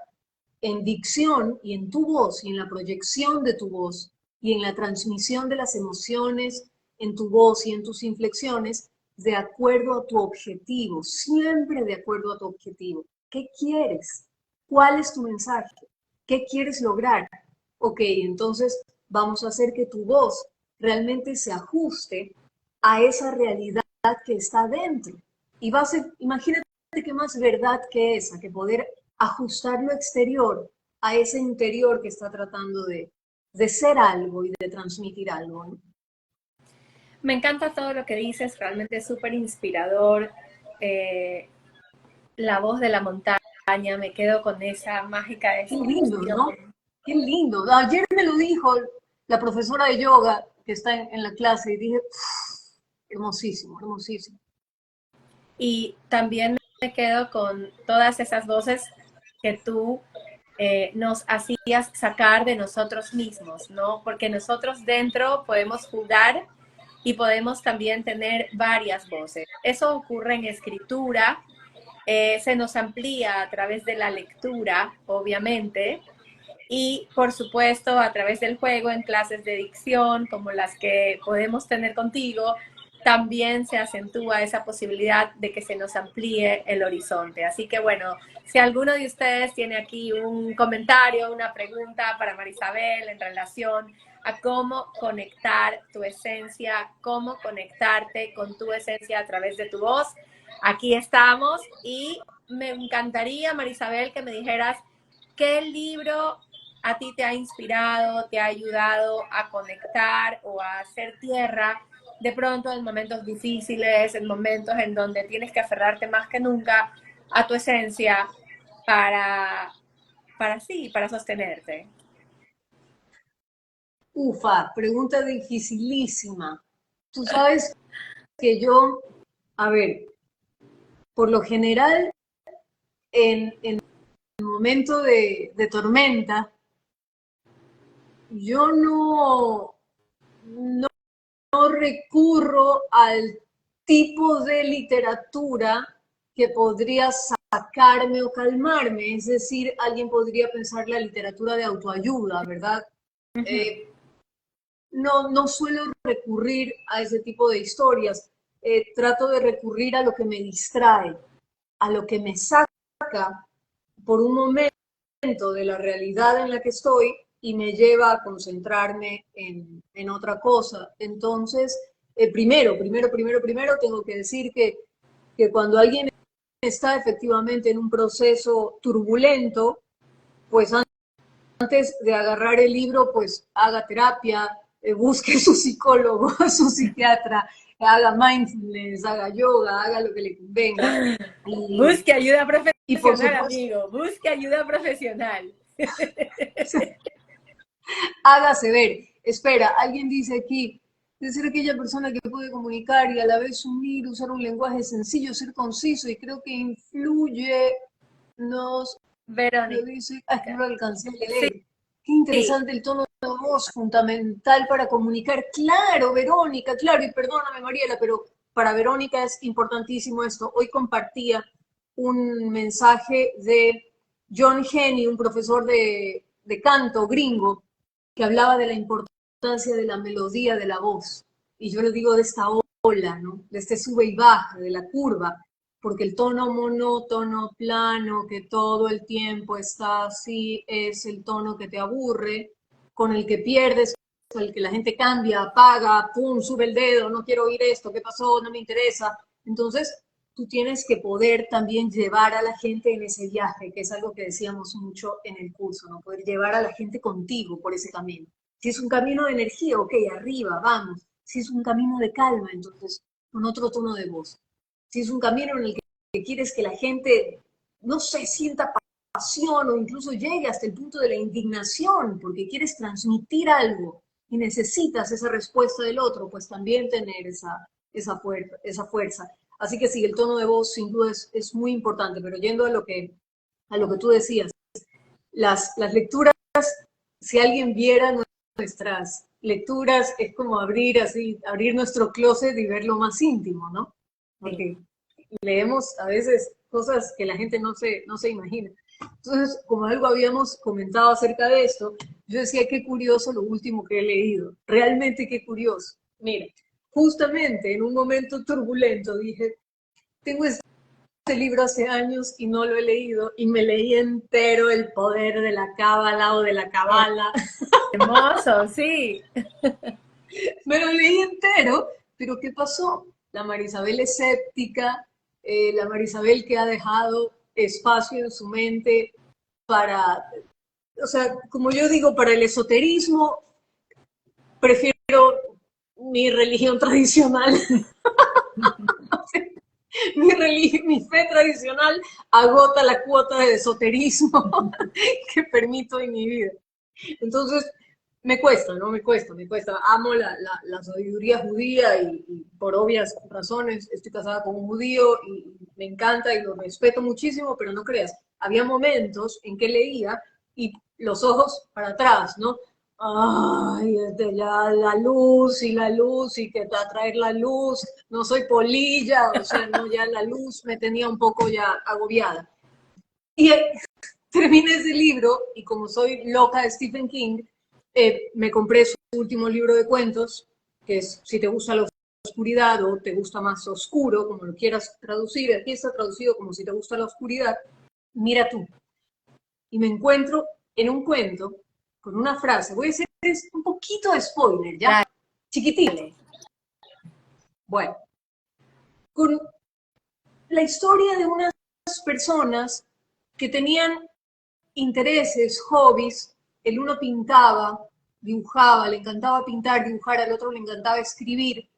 en dicción y en tu voz y en la proyección de tu voz y en la transmisión de las emociones en tu voz y en tus inflexiones de acuerdo a tu objetivo, siempre de acuerdo a tu objetivo. ¿Qué quieres? ¿Cuál es tu mensaje? ¿Qué quieres lograr? Ok, entonces vamos a hacer que tu voz realmente se ajuste a esa realidad que está dentro. Y va a ser, imagínate qué más verdad que esa, que poder ajustar lo exterior a ese interior que está tratando de ser algo y de transmitir algo, ¿no? Me encanta todo lo que dices, realmente es súper inspirador. Eh, la voz de la montaña, me quedo con esa mágica Qué lindo, descripción. ¿no? Qué lindo. Ayer me lo dijo la profesora de yoga que está en la clase y dije, hermosísimo, hermosísimo. Y también me quedo con todas esas voces que tú nos hacías sacar de nosotros mismos, ¿no? Porque nosotros dentro podemos jugar y podemos también tener varias voces. Eso ocurre en escritura, se nos amplía a través de la lectura, obviamente, y por supuesto a través del juego en clases de dicción como las que podemos tener contigo, también se acentúa esa posibilidad de que se nos amplíe el horizonte. Así que bueno, si alguno de ustedes tiene aquí un comentario, una pregunta para Marisabel en relación a cómo conectar tu esencia, cómo conectarte con tu esencia a través de tu voz, aquí estamos y me encantaría, Marisabel, que me dijeras qué libro a ti te ha inspirado, te ha ayudado a conectar o a hacer tierra de pronto en momentos difíciles, en momentos en donde tienes que aferrarte más que nunca a tu esencia para sí, para sostenerte. Ufa, pregunta dificilísima. Tú sabes que yo, a ver, por lo general, en el momento de tormenta, yo no recurro al tipo de literatura que podría sacarme o calmarme. Es decir, alguien podría pensar la literatura de autoayuda, ¿verdad? No suelo recurrir a ese tipo de historias. Trato de recurrir a lo que me distrae, a lo que me saca por un momento de la realidad en la que estoy y me lleva a concentrarme en otra cosa. Entonces, primero, tengo que decir que cuando alguien está efectivamente en un proceso turbulento, pues antes de agarrar el libro, pues haga terapia, busque su psicólogo, su psiquiatra, haga mindfulness, haga yoga, haga lo que le convenga. Busque ayuda Y por profesional, supuesto, amigo, busque ayuda profesional. hágase ver. Espera, alguien dice aquí, de ser aquella persona que puede comunicar y a la vez unir, usar un lenguaje sencillo, ser conciso y creo que influye, nos lo Verónica, dice, no lo alcancé a sí, leer. Qué interesante el tono de voz, fundamental para comunicar. Claro, Verónica, claro, y perdóname, Mariela, pero para Verónica es importantísimo esto. Hoy compartía un mensaje de John Henney, un profesor de canto gringo, que hablaba de la importancia de la melodía de la voz. Y yo le digo de esta ola, ¿no? De este sube y baja, de la curva, porque el tono monótono, plano, que todo el tiempo está así, es el tono que te aburre, con el que pierdes, con el que la gente cambia, apaga, pum, sube el dedo, no quiero oír esto, ¿qué pasó? No me interesa. Entonces, tú tienes que poder también llevar a la gente en ese viaje, que es algo que decíamos mucho en el curso, ¿no? Poder llevar a la gente contigo por ese camino. Si es un camino de energía, ok, arriba, vamos. Si es un camino de calma, entonces, con otro tono de voz. Si es un camino en el que quieres que la gente, no sé, sienta pasión o incluso llegue hasta el punto de la indignación, porque quieres transmitir algo y necesitas esa respuesta del otro, pues también tener esa fuerza. Así que sí, el tono de voz sin duda es muy importante, pero yendo a lo que tú decías, las lecturas, si alguien viera nuestras lecturas, es como abrir nuestro closet y ver lo más íntimo, ¿no? Porque leemos a veces cosas que la gente no se imagina. Entonces, como algo habíamos comentado acerca de esto, yo decía, qué curioso lo último que he leído. Realmente qué curioso. Mira, justamente en un momento turbulento dije, tengo este libro hace años y no lo he leído y me leí entero El poder de la cábala o de la cabala. Hermoso, sí. Me lo leí entero, pero ¿qué pasó? La Marisabel escéptica, la Marisabel que ha dejado espacio en su mente para, o sea, como yo digo, para el esoterismo, prefiero mi religión tradicional. Mi fe tradicional agota la cuota de esoterismo que permito en mi vida. Entonces, me cuesta, ¿no? Me cuesta. Amo la sabiduría judía y por obvias razones estoy casada con un judío y me encanta y lo respeto muchísimo, pero no creas, había momentos en que leía y los ojos para atrás, ¿no? Ay, ya la luz y que te va a traer la luz, no soy polilla, o sea, no, ya la luz me tenía un poco ya agobiada. Y terminé ese libro y como soy loca de Stephen King, me compré su último libro de cuentos, que es Si te gusta la oscuridad o te gusta más oscuro, como lo quieras traducir. Aquí está traducido como Si te gusta la oscuridad, mira tú. Y me encuentro en un cuento con una frase, voy a hacer un poquito de spoiler, ¿ya? Chiquitito. Bueno, con la historia de unas personas que tenían intereses, hobbies, el uno pintaba, dibujaba, le encantaba pintar, dibujar, al otro le encantaba escribir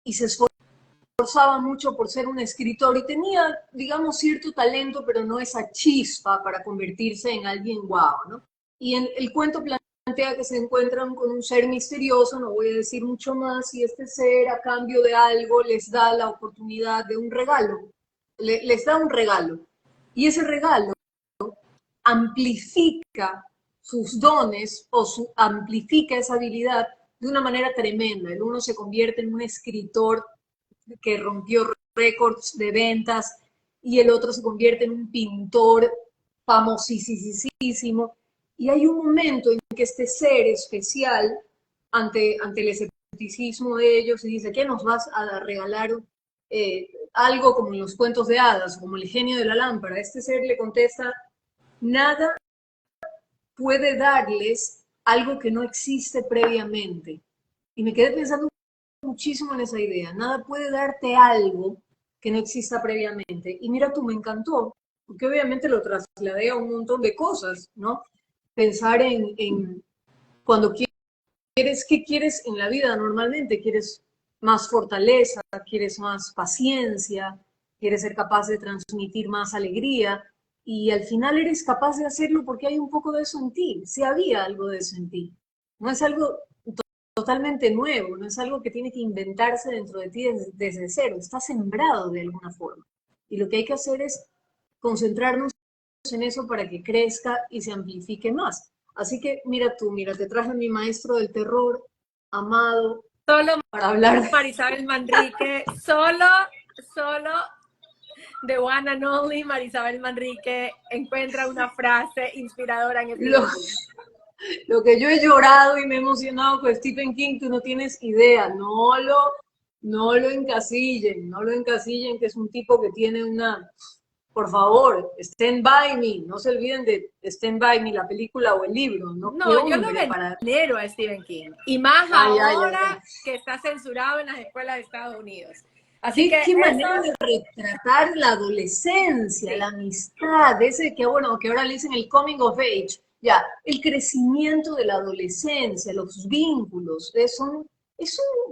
y se esforzaba mucho por ser un escritor y tenía, digamos, cierto talento, pero no esa chispa para convertirse en alguien guau, ¿no? Y en el cuento plantea que se encuentran con un ser misterioso, no voy a decir mucho más, y este ser a cambio de algo les da la oportunidad de un regalo, les da un regalo. Y ese regalo amplifica sus dones o amplifica esa habilidad de una manera tremenda. El uno se convierte en un escritor que rompió récords de ventas y el otro se convierte en un pintor famosísimo. Y hay un momento en que este ser especial, ante el escepticismo de ellos, y dice, ¿qué nos vas a regalar? Algo como en los cuentos de hadas, como el genio de la lámpara. Este ser le contesta, nada puede darles algo que no existe previamente. Y me quedé pensando muchísimo en esa idea. Nada puede darte algo que no exista previamente. Y mira tú, me encantó, porque obviamente lo trasladé a un montón de cosas, ¿no? Pensar en cuando quieres, ¿qué quieres en la vida normalmente? ¿Quieres más fortaleza? ¿Quieres más paciencia? ¿Quieres ser capaz de transmitir más alegría? Y al final eres capaz de hacerlo porque hay un poco de eso en ti. Sí había algo de eso en ti. No es algo totalmente nuevo, no es algo que tiene que inventarse dentro de ti desde cero. Está sembrado de alguna forma. Y lo que hay que hacer es concentrarnos en eso para que crezca y se amplifique más. Así que mira tú, mira, te traje a mi maestro del terror, amado, Solo para hablar de... Marisabel Manrique, solo the one and only Marisabel Manrique encuentra una frase inspiradora en este libro. Lo que yo he llorado y me he emocionado con Stephen King, tú no tienes idea. No lo encasillen, no lo encasillen, que es un tipo que tiene una... Por favor, Stand By Me, no se olviden de Stand By Me, la película o el libro, ¿no? ¡Qué No, yo lo hombre para... venero a Stephen King. Y más Ay, ay, ay, ay. ahora que está censurado en las escuelas de Estados Unidos. Así que Qué eso, manera de retratar la adolescencia, sí. la amistad, ese que, bueno, que ahora le dicen el coming of age, ya, el crecimiento de la adolescencia, los vínculos, es un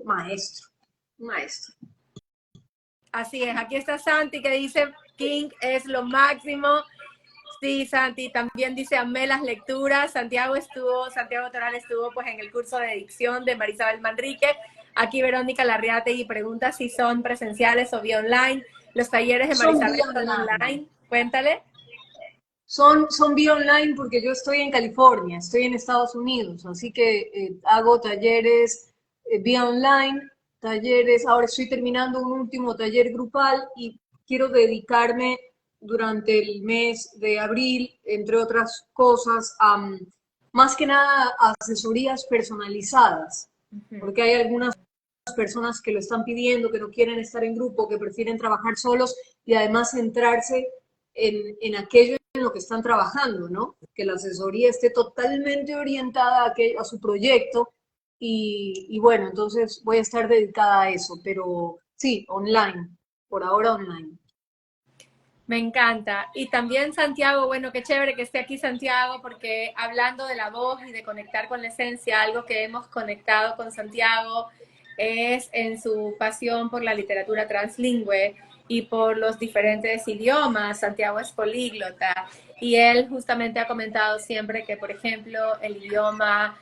maestro, un maestro. Así es, aquí está Santi que dice King es lo máximo. Sí, Santi, también dice amé las lecturas. Santiago Toral estuvo pues en el curso de dicción de Marisabel Manrique. Aquí Verónica Larriategui pregunta si son presenciales o vía online. Los talleres de Son Marisabel vía son online. online. Cuéntale. Son vía online porque yo estoy en California, estoy en Estados Unidos, así que hago talleres vía online, talleres, ahora estoy terminando un último taller grupal y quiero dedicarme durante el mes de abril, entre otras cosas, a más que nada a asesorías personalizadas, porque hay algunas personas que lo están pidiendo, que no quieren estar en grupo, que prefieren trabajar solos y además centrarse en aquello en lo que están trabajando, ¿no? Que la asesoría esté totalmente orientada a su proyecto y bueno, entonces voy a estar dedicada a eso, pero sí, online, por ahora online. Me encanta. Y también Santiago, bueno, qué chévere que esté aquí Santiago, porque hablando de la voz y de conectar con la esencia, algo que hemos conectado con Santiago es en su pasión por la literatura translingüe y por los diferentes idiomas. Santiago es políglota y él justamente ha comentado siempre que, por ejemplo, el idioma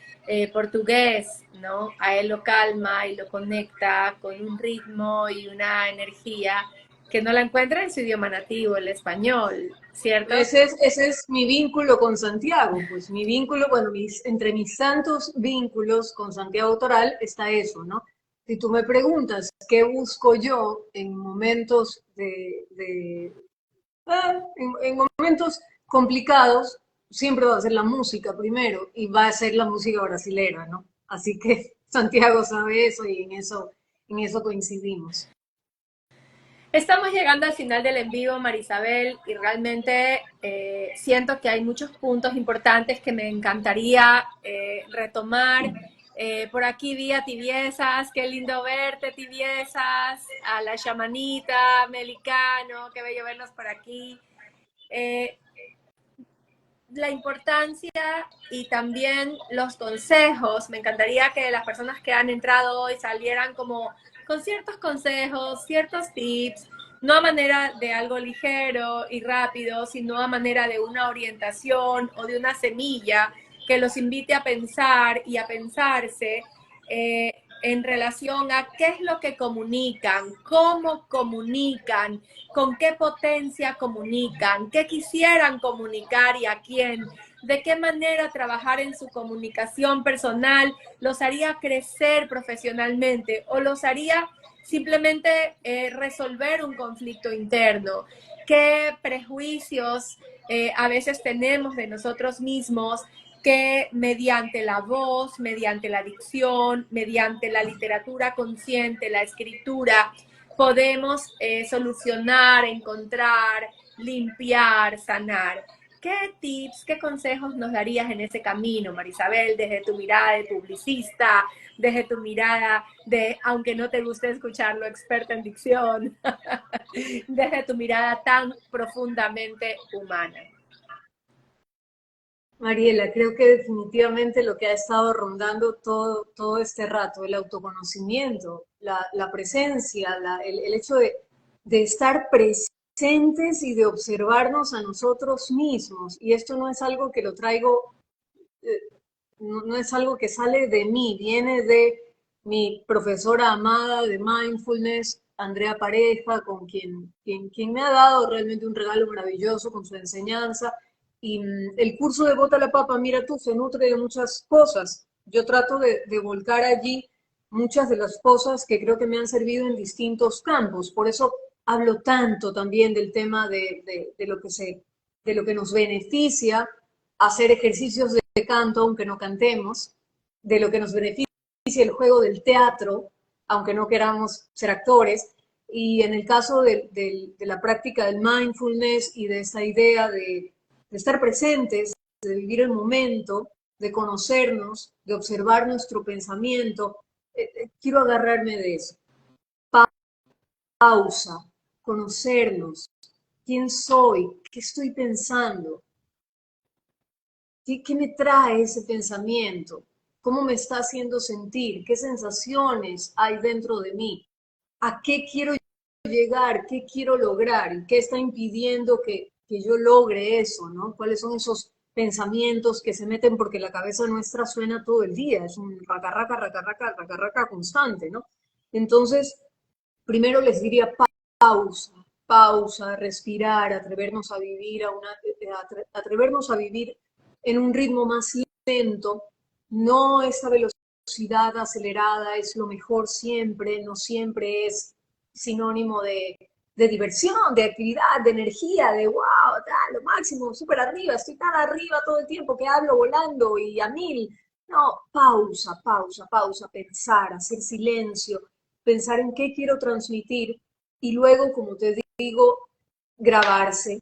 portugués, ¿no? A él lo calma y lo conecta con un ritmo y una energía que no la encuentra en su idioma nativo, el español, ¿cierto? Ese es mi vínculo con Santiago, pues mi vínculo, bueno, entre mis tantos vínculos con Santiago Toral está eso, ¿no? Si tú me preguntas qué busco yo en momentos en momentos complicados, siempre va a ser la música primero y va a ser la música brasilera, ¿no? Así que Santiago sabe eso y en eso coincidimos. Estamos llegando al final del en vivo, Marisabel, y realmente siento que hay muchos puntos importantes que me encantaría retomar. Por aquí vi a Tibiesas, qué lindo verte, Tibiesas, a la chamanita, Melicano, qué bello verlos por aquí. Eh, la importancia y también los consejos. Me encantaría que las personas que han entrado hoy salieran como con ciertos consejos, ciertos tips, no a manera de algo ligero y rápido, sino a manera de una orientación o de una semilla que los invite a pensar y a pensarse en relación a qué es lo que comunican, cómo comunican, con qué potencia comunican, qué quisieran comunicar y a quién, de qué manera trabajar en su comunicación personal los haría crecer profesionalmente o los haría simplemente resolver un conflicto interno, qué prejuicios a veces tenemos de nosotros mismos que mediante la voz, mediante la dicción, mediante la literatura consciente, la escritura, podemos solucionar, encontrar, limpiar, sanar. ¿Qué tips, qué consejos nos darías en ese camino, Marisabel, desde tu mirada de publicista, desde tu mirada de, aunque no te guste escucharlo, experta en dicción, desde tu mirada tan profundamente humana? Mariela, creo que definitivamente lo que ha estado rondando todo este rato, el autoconocimiento, la presencia, el hecho de estar presentes y de observarnos a nosotros mismos. Y esto no es algo que lo traigo, eh, no es algo que sale de mí, viene de mi profesora amada de mindfulness, Andrea Pareja, con quien me ha dado realmente un regalo maravilloso con su enseñanza. Y el curso de Bota la Papa, mira tú, se nutre de muchas cosas. Yo trato de volcar allí muchas de las cosas que creo que me han servido en distintos campos. Por eso hablo tanto también del tema de lo que nos beneficia hacer ejercicios de canto, aunque no cantemos, de lo que nos beneficia el juego del teatro, aunque no queramos ser actores. Y en el caso de la práctica del mindfulness y de esta idea de estar presentes, de vivir el momento, de conocernos, de observar nuestro pensamiento, quiero agarrarme de eso. Pausa, conocernos, quién soy, qué estoy pensando, qué me trae ese pensamiento, cómo me está haciendo sentir, qué sensaciones hay dentro de mí, a qué quiero llegar, qué quiero lograr y qué está impidiendo que yo logre eso, ¿no? ¿Cuáles son esos pensamientos que se meten porque la cabeza nuestra suena todo el día? Es un raca, raca constante, ¿no? Entonces, primero les diría pausa, respirar, atrevernos a vivir atrevernos a vivir en un ritmo más lento, no esa velocidad acelerada es lo mejor siempre, no siempre es sinónimo de diversión, de actividad, de energía, de wow, lo máximo, súper arriba, estoy tan arriba todo el tiempo que hablo volando y a mil. No, pausa, pensar, hacer silencio, pensar en qué quiero transmitir y luego, como te digo, grabarse,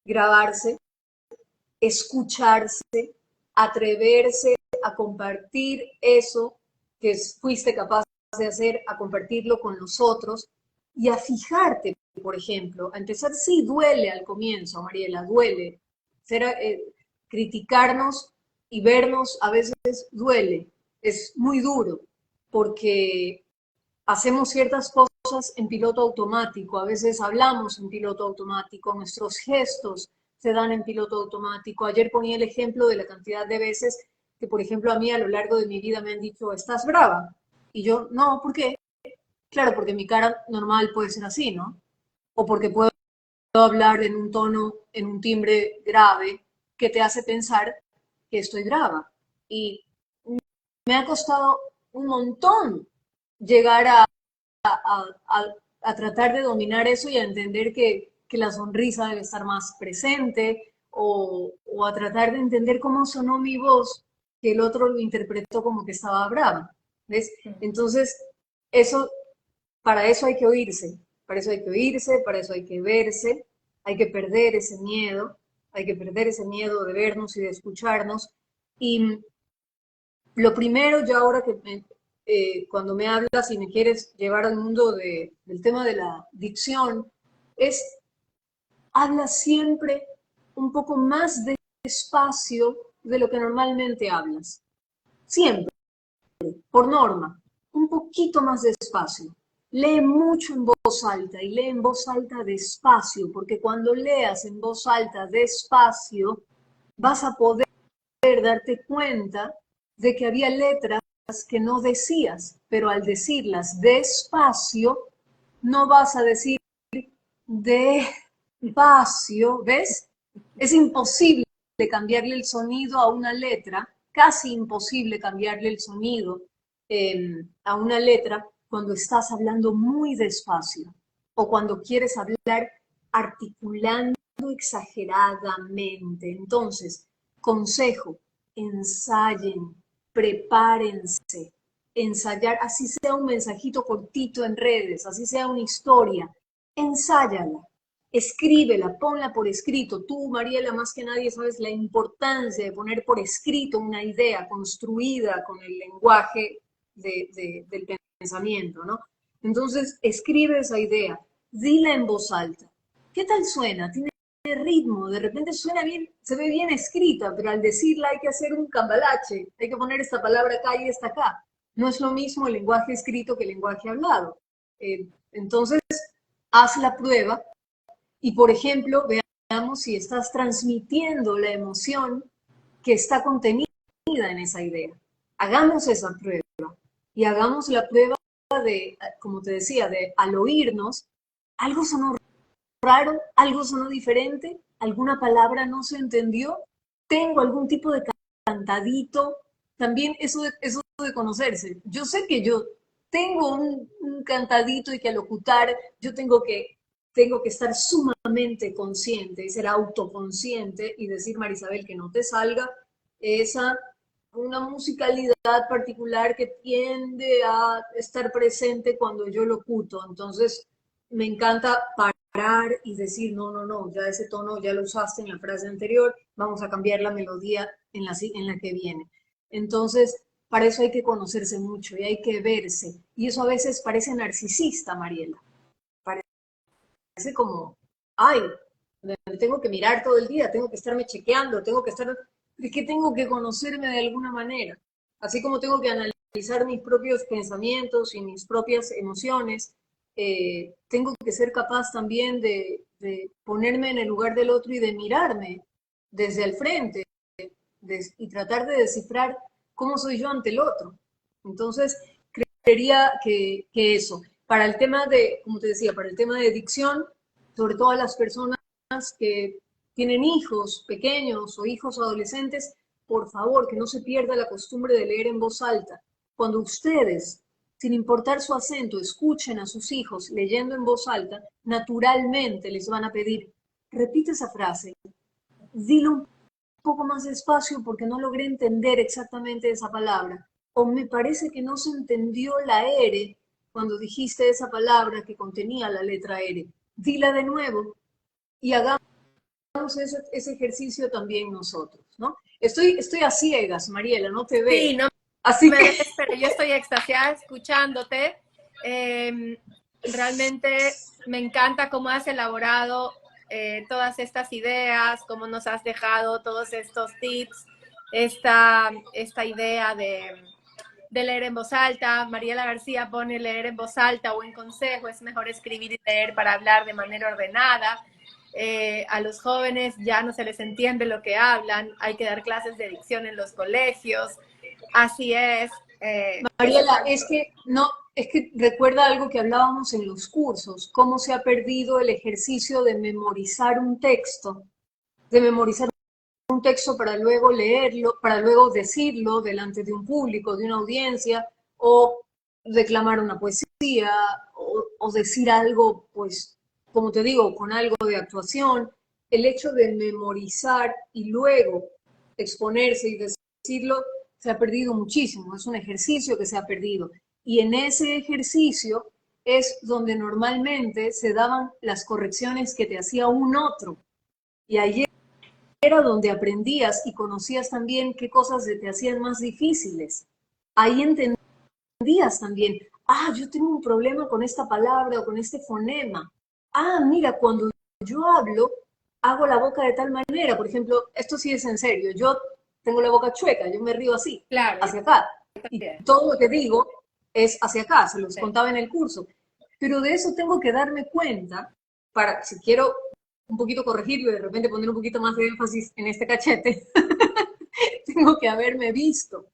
grabarse, escucharse, atreverse a compartir eso que fuiste capaz de hacer, a compartirlo con los otros y a fijarte, por ejemplo, a empezar, sí, duele al comienzo, Mariela, duele. Criticarnos y vernos a veces duele, es muy duro, porque hacemos ciertas cosas en piloto automático, a veces hablamos en piloto automático, nuestros gestos se dan en piloto automático. Ayer ponía el ejemplo de la cantidad de veces que, por ejemplo, a mí a lo largo de mi vida me han dicho, ¿estás brava? Y yo, no, ¿por qué? Claro, porque mi cara normal puede ser así, ¿no? O porque puedo hablar en un tono, en un timbre grave que te hace pensar que estoy brava. Y me ha costado un montón llegar a tratar de dominar eso y a entender que la sonrisa debe estar más presente o a tratar de entender cómo sonó mi voz, que el otro lo interpretó como que estaba brava. ¿Ves? Entonces, eso, para eso hay que oírse, para eso hay que oírse, para eso hay que verse, hay que perder ese miedo, hay que perder ese miedo de vernos y de escucharnos. Y lo primero, ya ahora que cuando me hablas y me quieres llevar al mundo del tema de la dicción, es habla siempre un poco más despacio de lo que normalmente hablas. Siempre, por norma, un poquito más despacio. Lee mucho en voz alta y lee en voz alta despacio, porque cuando leas en voz alta despacio, vas a poder darte cuenta de que había letras que no decías, pero al decirlas despacio, no vas a decir despacio, ¿ves? Es imposible cambiarle el sonido a una letra, casi imposible cambiarle el sonido a una letra cuando estás hablando muy despacio o cuando quieres hablar articulando exageradamente. Entonces, consejo, ensayen, prepárense, ensayar, así sea un mensajito cortito en redes, así sea una historia, ensáyala, escríbela, ponla por escrito. Tú, Mariela, más que nadie sabes la importancia de poner por escrito una idea construida con el lenguaje del pensamiento, ¿no? Entonces, escribe esa idea, dila en voz alta. ¿Qué tal suena? ¿Tiene ritmo? De repente suena bien, se ve bien escrita, pero al decirla hay que hacer un cambalache, hay que poner esta palabra acá y esta acá. No es lo mismo el lenguaje escrito que el lenguaje hablado. Entonces, haz la prueba y, por ejemplo, veamos si estás transmitiendo la emoción que está contenida en esa idea. Hagamos esa prueba y hagamos la prueba de, como te decía, de al oírnos, algo sonó raro, algo sonó diferente, alguna palabra no se entendió, tengo algún tipo de cantadito, también eso de conocerse. Yo sé que yo tengo un cantadito y que al locutar yo tengo que tengo que estar sumamente consciente y ser autoconsciente y decir, Marisabel, que no te salga esa una musicalidad particular que tiende a estar presente cuando yo locuto. Entonces, me encanta parar y decir, no, no, no, ya ese tono ya lo usaste en la frase anterior, vamos a cambiar la melodía en la que viene. Entonces, para eso hay que conocerse mucho y hay que verse. Y eso a veces parece narcisista, Mariela. Parece como, ay, me tengo que mirar todo el día, tengo que estarme chequeando, tengo que estar... Es que tengo que conocerme de alguna manera. Así como tengo que analizar mis propios pensamientos y mis propias emociones, tengo que ser capaz también de ponerme en el lugar del otro y de mirarme desde el frente y tratar de descifrar cómo soy yo ante el otro. Entonces, creería que eso. Para el tema de, como te decía, para el tema de dicción, sobre todo a las personas que tienen hijos pequeños o hijos adolescentes, por favor, que no se pierda la costumbre de leer en voz alta. Cuando ustedes, sin importar su acento, escuchen a sus hijos leyendo en voz alta, naturalmente les van a pedir, repite esa frase, dilo un poco más despacio porque no logré entender exactamente esa palabra. O me parece que no se entendió la R cuando dijiste esa palabra que contenía la letra R. Dila de nuevo y hagamos ese ejercicio también nosotros, ¿no? Estoy a ciegas, Mariela, no te veo. Sí, no Así me que... ves, pero yo estoy extasiada escuchándote. Realmente me encanta cómo has elaborado todas estas ideas, cómo nos has dejado todos estos tips, esta idea de leer en voz alta. Mariela García pone leer en voz alta o en consejo, es mejor escribir y leer para hablar de manera ordenada. A los jóvenes ya no se les entiende lo que hablan, hay que dar clases de dicción en los colegios. Así es. Mariela, es que recuerda algo que hablábamos en los cursos, cómo se ha perdido el ejercicio de memorizar un texto, de memorizar un texto para luego leerlo, para luego decirlo delante de un público, de una audiencia, o declamar una poesía, o decir algo, pues, como te digo, con algo de actuación. El hecho de memorizar y luego exponerse y decirlo se ha perdido muchísimo, es un ejercicio que se ha perdido. Y en ese ejercicio es donde normalmente se daban las correcciones que te hacía un otro. Y ahí era donde aprendías y conocías también qué cosas se te hacían más difíciles. Ahí entendías también, ah, yo tengo un problema con esta palabra o con este fonema. Ah, mira, cuando yo hablo, hago la boca de tal manera. Por ejemplo, esto sí es en serio. Yo tengo la boca chueca, yo me río así, Claro, hacia acá. Y todo lo que digo es hacia acá, se los contaba en el curso. Pero de eso tengo que darme cuenta para, si quiero un poquito corregirlo y de repente poner un poquito más de énfasis en este cachete, tengo que haberme visto,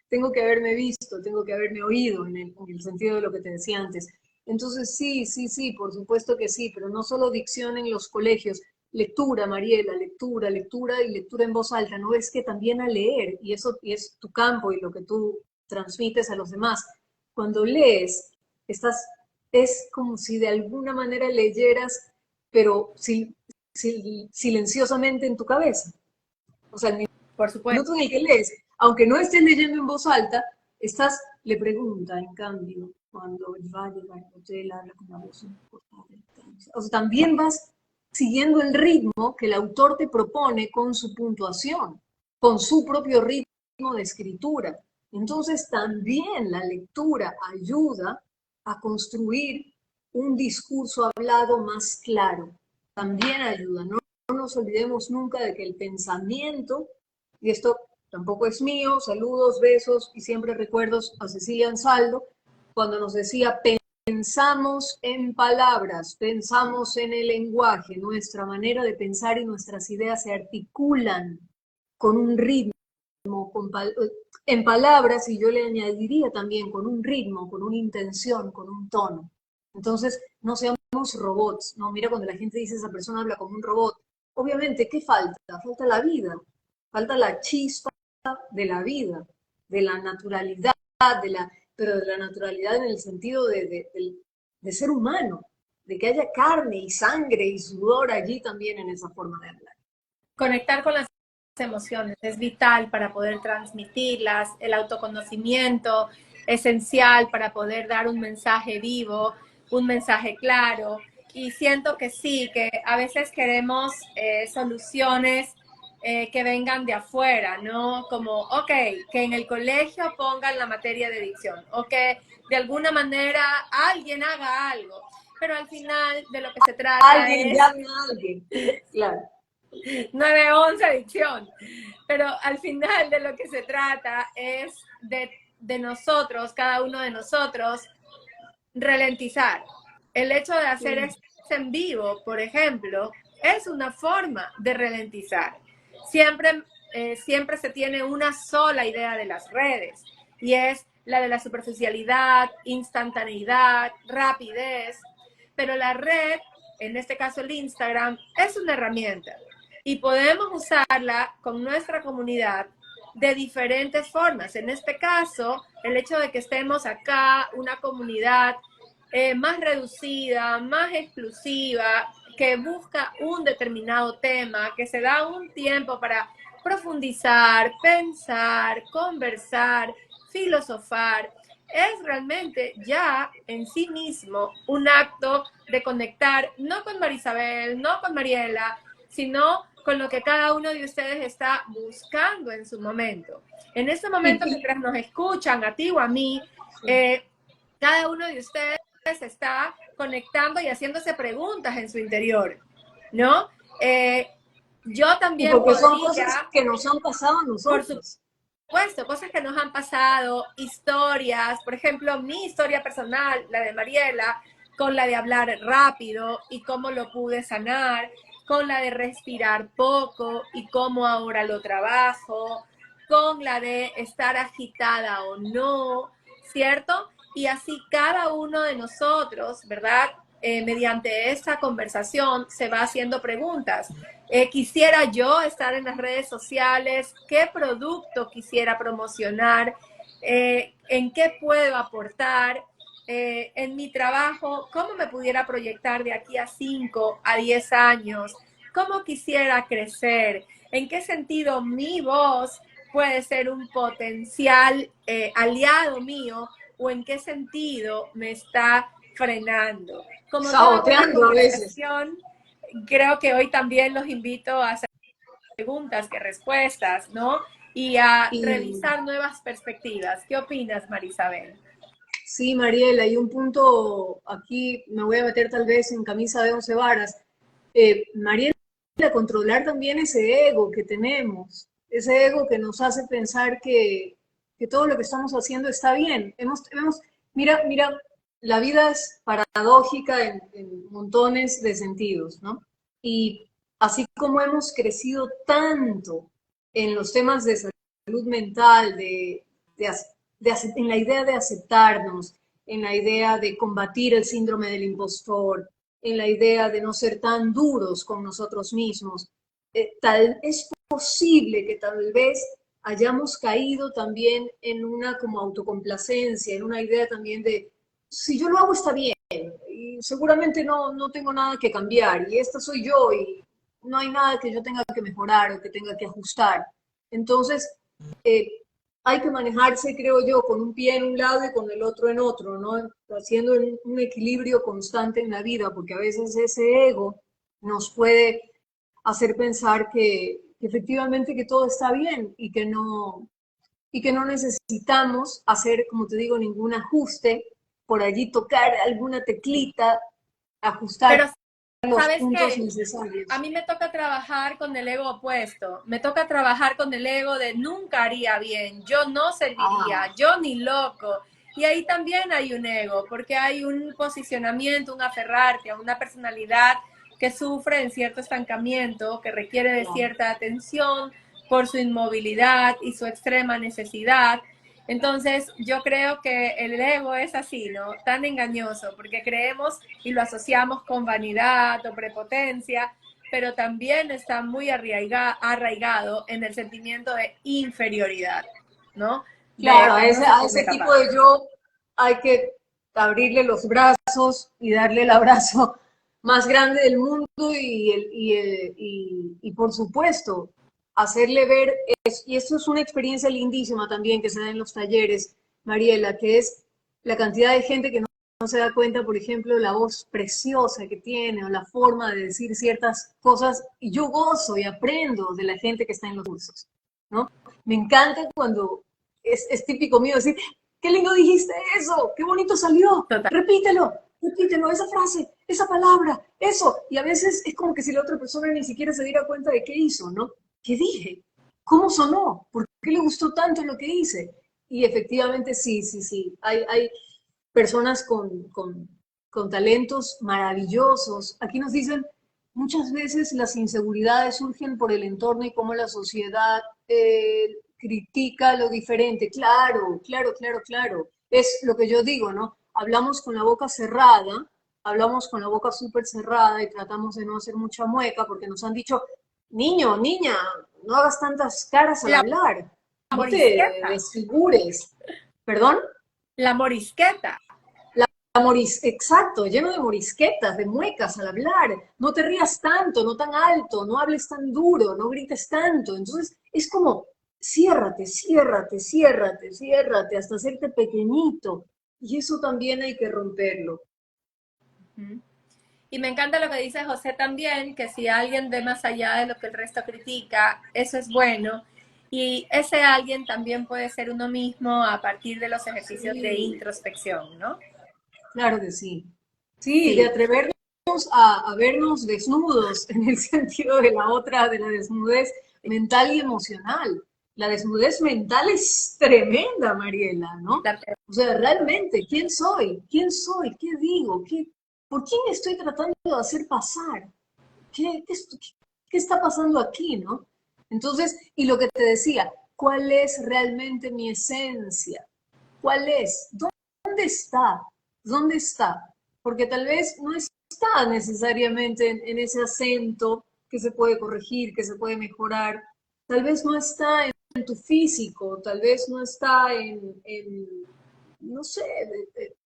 tengo que haberme visto, tengo que haberme oído en el sentido de lo que te decía antes. Entonces, sí, sí, sí, por supuesto que sí, pero no solo dicción en los colegios, lectura, Mariela, lectura, lectura y lectura en voz alta, no es que también a leer, y eso y es tu campo y lo que tú transmites a los demás. Cuando lees, estás, es como si de alguna manera leyeras, pero silenciosamente en tu cabeza. O sea, el por supuesto. minuto en el que lees, aunque no estés leyendo en voz alta, le pregunta, en cambio, cuando va a llegar el hotel, habla con la voz importante. O sea, también vas siguiendo el ritmo que el autor te propone con su puntuación, con su propio ritmo de escritura. Entonces también la lectura ayuda a construir un discurso hablado más claro. También ayuda. No nos olvidemos nunca de que el pensamiento, y esto tampoco es mío, saludos, besos y siempre recuerdos a Cecilia Ansaldo, cuando nos decía, pensamos en palabras, pensamos en el lenguaje, nuestra manera de pensar y nuestras ideas se articulan con un ritmo, en palabras, y yo le añadiría también con un ritmo, con una intención, con un tono. Entonces, no seamos robots, ¿no? Mira cuando la gente dice esa persona habla como un robot. Obviamente, ¿qué falta? Falta la vida, falta la chispa de la vida, de la naturalidad, pero de la naturalidad en el sentido de ser humano, de que haya carne y sangre y sudor allí también en esa forma de hablar. Conectar con las emociones es vital para poder transmitirlas, el autoconocimiento esencial para poder dar un mensaje vivo, un mensaje claro. Y siento que sí, que a veces queremos soluciones que vengan de afuera, ¿no? Como, ok, que en el colegio pongan la materia de dicción, o que de alguna manera alguien haga algo, pero al final de lo que se trata Alguien es... llame a alguien, claro. 911 adicción. Pero al final de lo que se trata es de nosotros, cada uno de nosotros, ralentizar. El hecho de hacer esto en vivo, por ejemplo, es una forma de ralentizar. Siempre se tiene una sola idea de las redes y es la de la superficialidad, instantaneidad, rapidez, pero la red, en este caso el Instagram, es una herramienta y podemos usarla con nuestra comunidad de diferentes formas. En este caso, el hecho de que estemos acá, una comunidad más reducida, más exclusiva, que busca un determinado tema, que se da un tiempo para profundizar, pensar, conversar, filosofar, es realmente ya en sí mismo un acto de conectar, no con Marisabel, no con Mariela, sino con lo que cada uno de ustedes está buscando en su momento. En este momento, mientras nos escuchan, a ti o a mí, cada uno de ustedes está conectando y haciéndose preguntas en su interior, ¿no? Yo también y porque podría, son cosas que nos han pasado a nosotros. por supuesto, cosas que nos han pasado, historias, por ejemplo, mi historia personal, la de Mariela, con la de hablar rápido y cómo lo pude sanar, con la de respirar poco y cómo ahora lo trabajo, con la de estar agitada o no, ¿cierto? Y así cada uno de nosotros, ¿verdad? Mediante esa conversación se va haciendo preguntas. Quisiera yo estar en las redes sociales, qué producto quisiera promocionar, en qué puedo aportar, en mi trabajo, cómo me pudiera proyectar de aquí a 5 a 10 años, cómo quisiera crecer, en qué sentido mi voz puede ser un potencial aliado mío o en qué sentido me está frenando. Como saboteando a veces. Creo que hoy también los invito a hacer preguntas que respuestas, ¿no? Y a revisar nuevas perspectivas. ¿Qué opinas, Marisabel? Sí, Mariela, hay un punto, aquí me voy a meter tal vez en camisa de 11 varas. Mariela, controlar también ese ego que tenemos, ese ego que nos hace pensar que todo lo que estamos haciendo está bien. Mira, la vida es paradójica en montones de sentidos, ¿no? Y así como hemos crecido tanto en los temas de salud mental, en la idea de aceptarnos, en la idea de combatir el síndrome del impostor, en la idea de no ser tan duros con nosotros mismos, es posible que tal vez hayamos caído también en una como autocomplacencia, en una idea también de, si yo lo hago está bien, y seguramente no tengo nada que cambiar, y esta soy yo, y no hay nada que yo tenga que mejorar o que tenga que ajustar. Entonces, hay que manejarse, creo yo, con un pie en un lado y con el otro en otro, ¿no? Haciendo un equilibrio constante en la vida, porque a veces ese ego nos puede hacer pensar que efectivamente que todo está bien y que no necesitamos hacer, como te digo, ningún ajuste, por allí tocar alguna teclita, ajustar Pero los ¿sabes puntos qué? necesarios. A mí me toca trabajar con el ego opuesto. Me toca trabajar con el ego de nunca haría bien, yo no serviría, yo ni loco. Y ahí también hay un ego, porque hay un posicionamiento, un aferrarte a una personalidad que sufre en cierto estancamiento, que requiere de cierta atención por su inmovilidad y su extrema necesidad. Entonces, yo creo que el ego es así, ¿no? Tan engañoso, porque creemos y lo asociamos con vanidad o prepotencia, pero también está muy arraigado en el sentimiento de inferioridad, ¿no? Claro, De que no se a siente ese tipo capaz. de yo hay que abrirle los brazos y darle el abrazo más grande del mundo y por supuesto, hacerle ver, y esto es una experiencia lindísima también que se da en los talleres, Mariela, que es la cantidad de gente que no se da cuenta, por ejemplo, la voz preciosa que tiene o la forma de decir ciertas cosas, y yo gozo y aprendo de la gente que está en los cursos, ¿no? Me encanta cuando es típico mío decir, qué lindo dijiste eso, qué bonito salió, Total. repítelo, esa frase, esa palabra, eso. Y a veces es como que si la otra persona ni siquiera se diera cuenta de qué hizo, ¿no? ¿Qué dije? ¿Cómo sonó? ¿Por qué le gustó tanto lo que hice? Y efectivamente sí. Hay personas con talentos maravillosos. Aquí nos dicen, muchas veces las inseguridades surgen por el entorno y cómo la sociedad critica lo diferente. Claro. Es lo que yo digo, ¿no? Hablamos con la boca cerrada, hablamos con la boca súper cerrada y tratamos de no hacer mucha mueca porque nos han dicho, niño, niña, no hagas tantas caras al La hablar, no te morisqueta, desfigures. ¿Perdón? la morisqueta. Exacto, lleno de morisquetas, de muecas al hablar. No te rías tanto, no tan alto, no hables tan duro, no grites tanto. Entonces es como, ciérrate, hasta hacerte pequeñito. Y eso también hay que romperlo. Y me encanta lo que dice José también, que si alguien ve más allá de lo que el resto critica, eso es bueno. Y ese alguien también puede ser uno mismo a partir de los ejercicios de Sí, introspección, ¿no? claro que sí. Sí, de Sí, atrevernos a vernos desnudos en el sentido de la otra, de la desnudez mental y emocional. La desnudez mental es tremenda, Mariela, ¿no? la- O sea, realmente, ¿quién soy? ¿Quién soy? ¿Qué digo? ¿Por quién estoy tratando de hacer pasar? ¿Qué está pasando aquí, no? Entonces, y lo que te decía, ¿cuál es realmente mi esencia? ¿Cuál es? ¿Dónde está? ¿Dónde está? Porque tal vez no está necesariamente en ese acento que se puede corregir, que se puede mejorar. Tal vez no está en tu físico, tal vez no está no sé,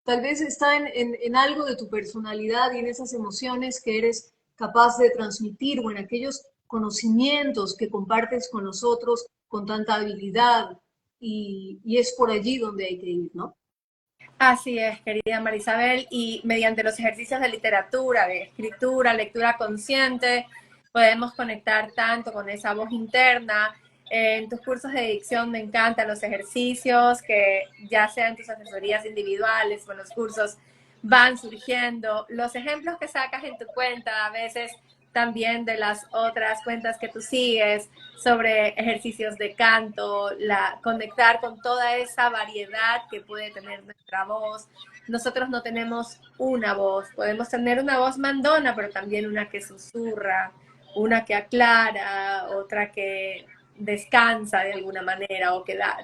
tal vez está en algo de tu personalidad y en esas emociones que eres capaz de transmitir o en aquellos conocimientos que compartes con nosotros con tanta habilidad y es por allí donde hay que ir, ¿no? Así es, querida Marisabel, y mediante los ejercicios de literatura, de escritura, lectura consciente, podemos conectar tanto con esa voz interna. En tus cursos de dicción me encantan los ejercicios, que ya sean tus asesorías individuales o en los cursos van surgiendo. Los ejemplos que sacas en tu cuenta, a veces también de las otras cuentas que tú sigues, sobre ejercicios de canto, conectar con toda esa variedad que puede tener nuestra voz. Nosotros no tenemos una voz, podemos tener una voz mandona, pero también una que susurra, una que aclara, otra que descansa de alguna manera o que da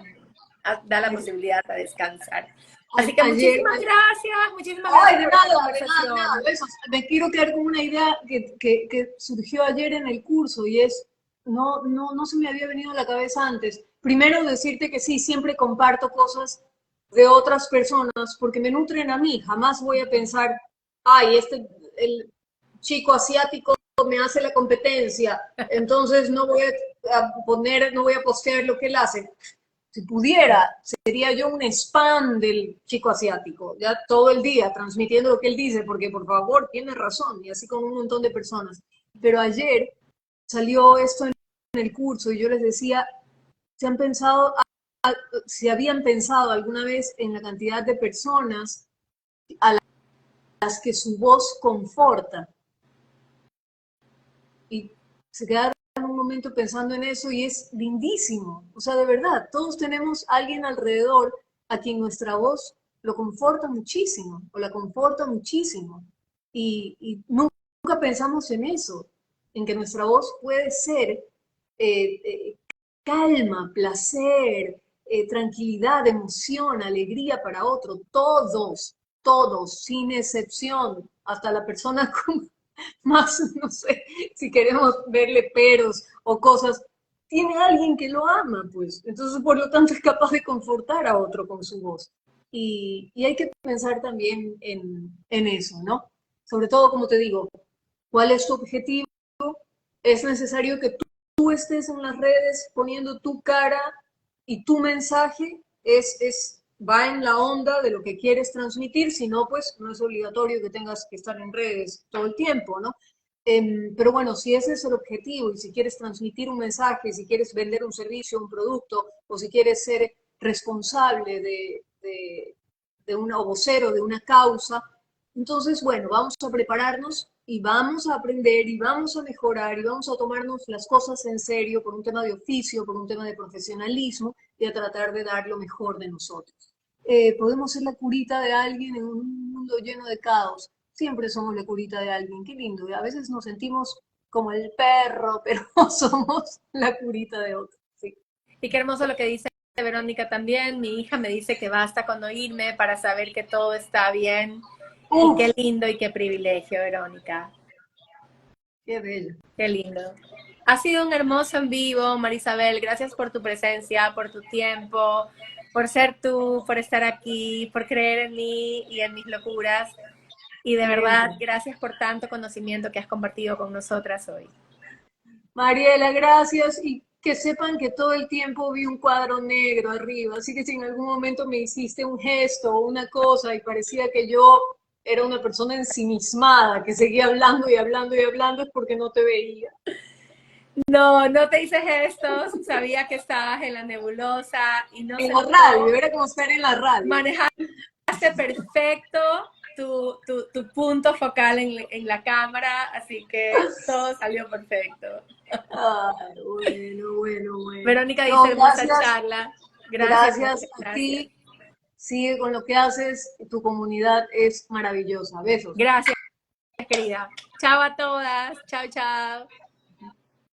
la posibilidad de descansar. Así que Ayer, muchísimas ay, gracias de por esta nada, de nada, de conversación. nada. Eso, me quiero quedar con una idea que surgió ayer en el curso y es, no se me había venido a la cabeza antes. Primero decirte que sí, siempre comparto cosas de otras personas porque me nutren a mí. Jamás voy a pensar, ay, el chico asiático me hace la competencia, entonces no voy a postear lo que él hace. Si pudiera, sería yo un spam del chico asiático, ya todo el día transmitiendo lo que él dice, porque por favor, tiene razón, y así con un montón de personas. Pero ayer salió esto en el curso y yo les decía, ¿se han pensado, si habían pensado alguna vez en la cantidad de personas a las que su voz conforta? Y se quedaron un momento pensando en eso y es lindísimo. O sea, de verdad, todos tenemos a alguien alrededor a quien nuestra voz lo conforta muchísimo o la conforta muchísimo. Y nunca pensamos en eso, en que nuestra voz puede ser calma, placer, tranquilidad, emoción, alegría para otro. Todos, sin excepción, hasta la persona con más, no sé, si queremos verle peros o cosas, tiene alguien que lo ama, pues. Entonces, por lo tanto, es capaz de confortar a otro con su voz. Y hay que pensar también en eso, ¿no? sobre todo, como te digo, ¿cuál es tu objetivo? Es necesario que tú estés en las redes poniendo tu cara y tu mensaje va en la onda de lo que quieres transmitir, si no, pues no es obligatorio que tengas que estar en redes todo el tiempo, ¿no? Pero bueno, si ese es el objetivo y si quieres transmitir un mensaje, si quieres vender un servicio, un producto, o si quieres ser responsable de una, o vocero de una causa, entonces, bueno, vamos a prepararnos y vamos a aprender y vamos a mejorar y vamos a tomarnos las cosas en serio por un tema de oficio, por un tema de profesionalismo y a tratar de dar lo mejor de nosotros. Podemos ser la curita de alguien en un mundo lleno de caos. Siempre somos la curita de alguien, qué lindo. Y a veces nos sentimos como el perro, pero somos la curita de otro. Sí. Y qué hermoso lo que dice Verónica también. Mi hija me dice que basta con oírme para saber que todo está bien. Y qué lindo y qué privilegio, Verónica. Qué bello. Qué lindo. Ha sido un hermoso en vivo, Marisabel. Gracias por tu presencia, por tu tiempo, por ser tú, por estar aquí, por creer en mí y en mis locuras. Y de verdad, gracias por tanto conocimiento que has compartido con nosotras hoy. Mariela, gracias. Y que sepan que todo el tiempo vi un cuadro negro arriba, así que si en algún momento me hiciste un gesto o una cosa y parecía que yo era una persona ensimismada, que seguía hablando y hablando y hablando, es porque no te veía. No, no te hice gestos, sabía que estabas en la nebulosa y no En se la radio, era como estar en la radio. Manejaste perfecto tu punto focal en la cámara, así que todo salió perfecto. Ay, bueno. Verónica dice, No, hermosa charla. Gracias a ti. Sigue con lo que haces. Tu comunidad es maravillosa. Besos. Gracias, querida. Chao a todas. Chao, chao.